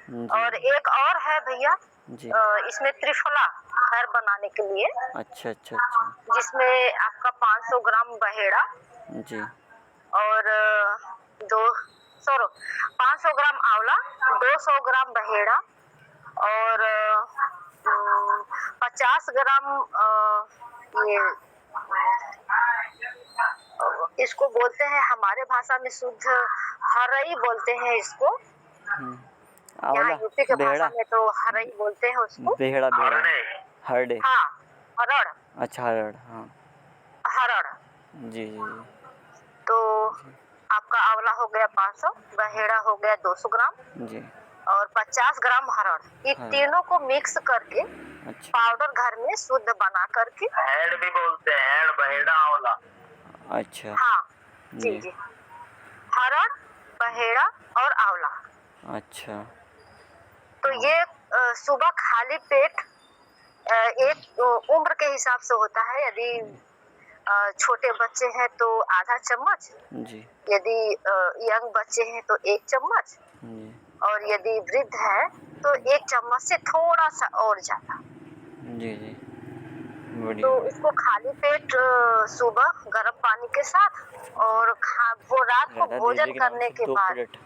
Speaker 1: जी
Speaker 2: और एक और है भैया,
Speaker 1: जी।
Speaker 2: इसमें त्रिफला घर बनाने के लिए,
Speaker 1: अच्छा अच्छा अच्छा
Speaker 2: जिसमें आपका 500 ग्राम बहेड़ा
Speaker 1: जी
Speaker 2: और 500 ग्राम आंवला, 200 ग्राम बहेड़ा और 50 ग्राम ये इसको बोलते हैं हमारे भाषा में शुद्ध हरई बोलते हैं इसको। यहाँ
Speaker 1: आंवला,
Speaker 2: यूपी के भाषा
Speaker 1: बेहड़ा,
Speaker 2: में तो हरई बोलते हैं उसको।
Speaker 1: बेहड़ा बेहड़ा, हरडे।
Speaker 2: हाँ, हरड़,
Speaker 1: अच्छा हरड़, हाँ
Speaker 2: हरड़।
Speaker 1: जी जी
Speaker 2: तो आपका आंवला हो गया 500, बहेड़ा हो गया 200 ग्राम
Speaker 1: जी
Speaker 2: और 50 ग्राम हरड़। ये
Speaker 1: हाँ।
Speaker 2: तीनों को मिक्स करके
Speaker 1: अच्छा
Speaker 2: पाउडर घर में शुद्ध बना करके,
Speaker 3: हेड भी बोलते हैं, हेड बहेड़ा आंवला।
Speaker 1: अच्छा
Speaker 2: हाँ जी
Speaker 1: जी
Speaker 2: जी, हरड़, बहेड़ा और आंवला।
Speaker 1: अच्छा
Speaker 2: तो ये सुबह खाली पेट एक उम्र के हिसाब से होता है। यदि छोटे बच्चे हैं तो आधा चम्मच,
Speaker 1: जी
Speaker 2: यदि यंग बच्चे हैं तो 1 चम्मच
Speaker 1: जी
Speaker 2: और यदि वृद्ध है तो 1 चम्मच से थोड़ा सा और ज्यादा।
Speaker 1: जी जी
Speaker 2: तो
Speaker 1: बढ़िया बढ़िया।
Speaker 2: इसको खाली पेट सुबह गर्म पानी के साथ और वो रात को
Speaker 1: राधा
Speaker 2: भोजन
Speaker 1: देवी के नाम
Speaker 2: करने
Speaker 1: से
Speaker 2: के
Speaker 1: 2
Speaker 2: बाद
Speaker 1: प्लेट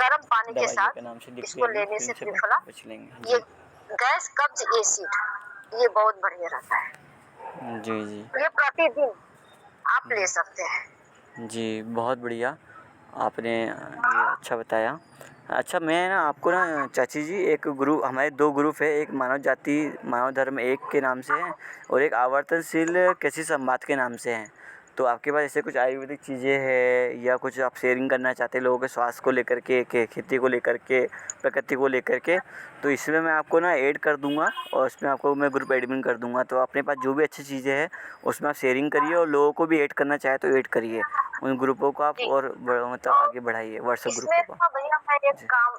Speaker 2: गर्म पानी के
Speaker 1: दवाइयों के
Speaker 2: साथ
Speaker 1: नाम से लिख
Speaker 2: इसको
Speaker 1: लिया अभी,
Speaker 2: लेने
Speaker 1: फिर
Speaker 2: से
Speaker 1: इनसे
Speaker 2: त्रिफला,
Speaker 1: बच लेंगे।
Speaker 2: ये
Speaker 1: जी
Speaker 2: गैस, कब्ज, एसिड, ये बहुत बढ़िया रहता है।
Speaker 1: जी जी
Speaker 2: ये प्रतिदिन आप ले सकते हैं।
Speaker 1: जी बहुत बढ़िया, आपने ये अच्छा बताया। अच्छा मैं ना आपको ना चाची जी, एक ग्रुप, हमारे 2 ग्रुप है, एक मानव जाति मानव धर्म 1 के नाम से है और एक आवर्तनशील कृषि संवाद के नाम से है। तो आपके पास ऐसे कुछ आयुर्वेदिक चीज़ें हैं या कुछ आप शेयरिंग करना चाहते हैं लोगों के स्वास्थ्य को लेकर के, खेती को लेकर के, प्रकृति को लेकर के, तो इसमें मैं आपको ना ऐड कर दूंगा और उसमें आपको मैं ग्रुप एडमिन कर दूंगा। तो अपने पास जो भी अच्छी चीज़ें हैं उसमें आप शेयरिंग करिए और लोगों को भी ऐड करना चाहे तो ऐड करिए उन ग्रुपों को आप,
Speaker 2: जी,
Speaker 1: और मतलब आगे बढ़ाइए व्हाट्सएप
Speaker 2: इसमें
Speaker 1: ग्रुपों को।
Speaker 2: ना भैया मैं एक
Speaker 1: जी
Speaker 2: काम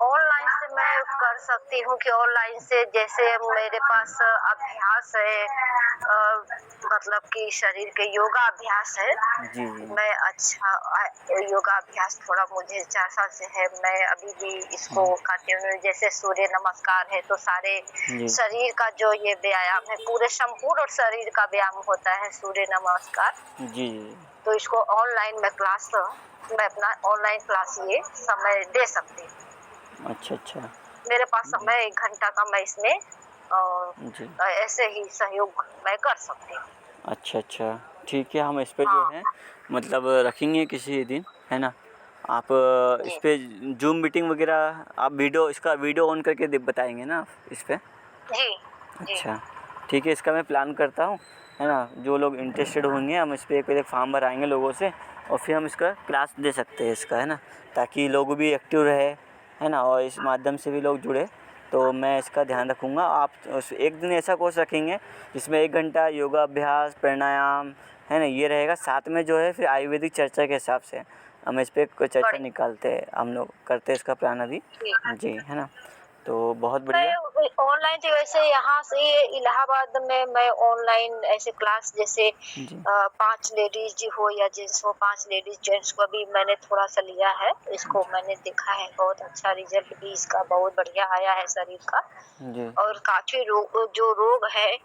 Speaker 2: ऑनलाइन से मैं कर सकती हूँ कि ऑनलाइन से जैसे मेरे पास अभ्यास है, मतलब कि शरीर के योगा अभ्यास है।
Speaker 1: जी जी
Speaker 2: मैं अच्छा योगा अभ्यास थोड़ा मुझे 4 साल से है। मैं अभी भी इसको कंटिन्यू, जैसे सूर्य नमस्कार है तो सारे
Speaker 1: जी
Speaker 2: शरीर का जो ये व्यायाम है, पूरे संपूर्ण शरीर का व्यायाम होता है सूर्य नमस्कार।
Speaker 1: जी
Speaker 2: तो इसको ऑनलाइन में क्लास, मैं अपना ऑनलाइन क्लास ये समय दे सकती हूँ।
Speaker 1: अच्छा अच्छा
Speaker 2: मेरे पास समय 1 घंटा का, मैं इसमें
Speaker 1: जी
Speaker 2: ऐसे ही सहयोग मैं कर सकती हूँ।
Speaker 1: अच्छा अच्छा ठीक है, हम इस पे जो
Speaker 2: हाँ
Speaker 1: है मतलब रखेंगे किसी दिन, है ना? आप इस
Speaker 2: जी
Speaker 1: पे जूम मीटिंग वगैरह, आप वीडियो, इसका वीडियो ऑन करके बताएंगे ना आप इस पे?
Speaker 2: जी जी
Speaker 1: अच्छा ठीक है, इसका मैं प्लान करता हूँ, है ना? जो लोग इंटरेस्टेड होंगे हम इस पे एक फॉर्म भराएंगे लोगों से और फिर हम इसका क्लास दे सकते हैं इसका, है ना? ताकि लोग भी एक्टिव रहे, है ना? और इस माध्यम से भी लोग जुड़े, तो मैं इसका ध्यान रखूँगा। आप एक दिन ऐसा कोर्स रखेंगे जिसमें 1 घंटा योगा अभ्यास, प्राणायाम, है ना, ये रहेगा, साथ में जो है फिर आयुर्वेदिक चर्चा के हिसाब से हम इस पर कोई चर्चा
Speaker 2: बड़े
Speaker 1: निकालते हैं, हम लोग करते हैं इसका प्लान अभी।
Speaker 2: ठीक।
Speaker 1: जी है ना? तो बहुत बढ़िया।
Speaker 2: मैं ऑनलाइन जो वैसे यहाँ से इलाहाबाद में मैं ऑनलाइन ऐसे क्लास जैसे
Speaker 1: जी
Speaker 2: 5 लेडीज जी हो या जेंट्स हो, 5 लेडीज जेंट्स को भी मैंने थोड़ा सा लिया है। इसको मैंने देखा है, बहुत अच्छा रिजल्ट भी इसका बहुत बढ़िया आया है शरीर का।
Speaker 1: जी
Speaker 2: और काफी जो रोग है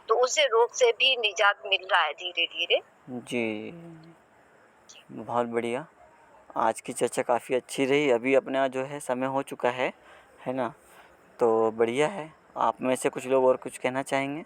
Speaker 2: तो उसे रोग से भी निजात मिल रहा है धीरे धीरे।
Speaker 1: जी बहुत बढ़िया। आज की चर्चा काफ़ी अच्छी रही। अभी अपना जो है समय हो चुका है, है ना। तो बढ़िया है। आप में से कुछ लोग और कुछ कहना चाहेंगे?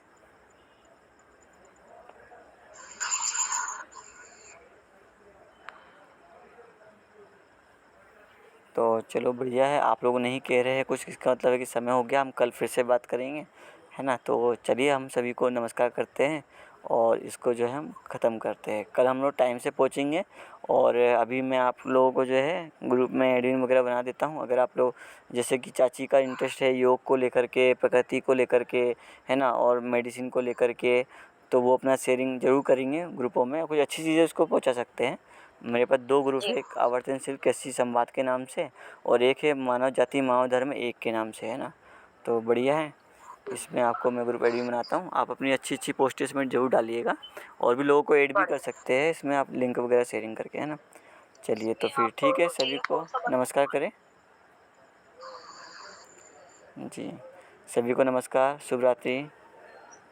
Speaker 1: तो चलो बढ़िया है, आप लोग नहीं कह रहे हैं कुछ, इसका मतलब है कि समय हो गया, हम कल फिर से बात करेंगे, है ना। तो चलिए हम सभी को नमस्कार करते हैं और इसको जो है हम ख़त्म करते हैं। कल हम लोग टाइम से पहुंचेंगे। और अभी मैं आप लोगों को जो है ग्रुप में एडमिन वगैरह बना देता हूं। अगर आप लोग जैसे कि चाची का इंटरेस्ट है योग को लेकर के, प्रकृति को लेकर के, है ना, और मेडिसिन को लेकर के, तो वो अपना शेयरिंग ज़रूर करेंगे ग्रुपों में, कुछ अच्छी चीज़ें उसको पहुँचा सकते हैं। मेरे पास 2 ग्रुप है,
Speaker 2: जी
Speaker 1: एक आवर्तनशील कृषि संवाद के नाम से और एक है मानव जाति मानव धर्म एक के नाम से, है ना। तो बढ़िया है, इसमें आपको मैं ग्रुप एडमिन बनाता हूँ। आप अपनी अच्छी अच्छी पोस्ट इसमें ज़रूर डालिएगा और भी लोगों को ऐड भी कर
Speaker 2: बढ़िया।
Speaker 1: सकते हैं इसमें आप, लिंक वगैरह शेयरिंग करके, है ना। चलिए तो फिर ठीक है, सभी को नमस्कार करें। जी, सभी को नमस्कार, शुभ रात्रि,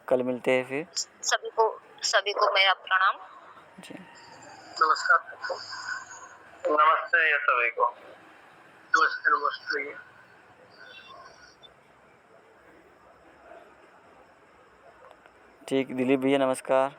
Speaker 1: कल मिलते हैं फिर।
Speaker 2: सभी को मेरा प्रणाम।
Speaker 1: जी,
Speaker 3: नमस्कार। नमस्ते ये सभी को। नमस्ते नमस्ते।
Speaker 1: ठीक, दिलीप भैया नमस्कार।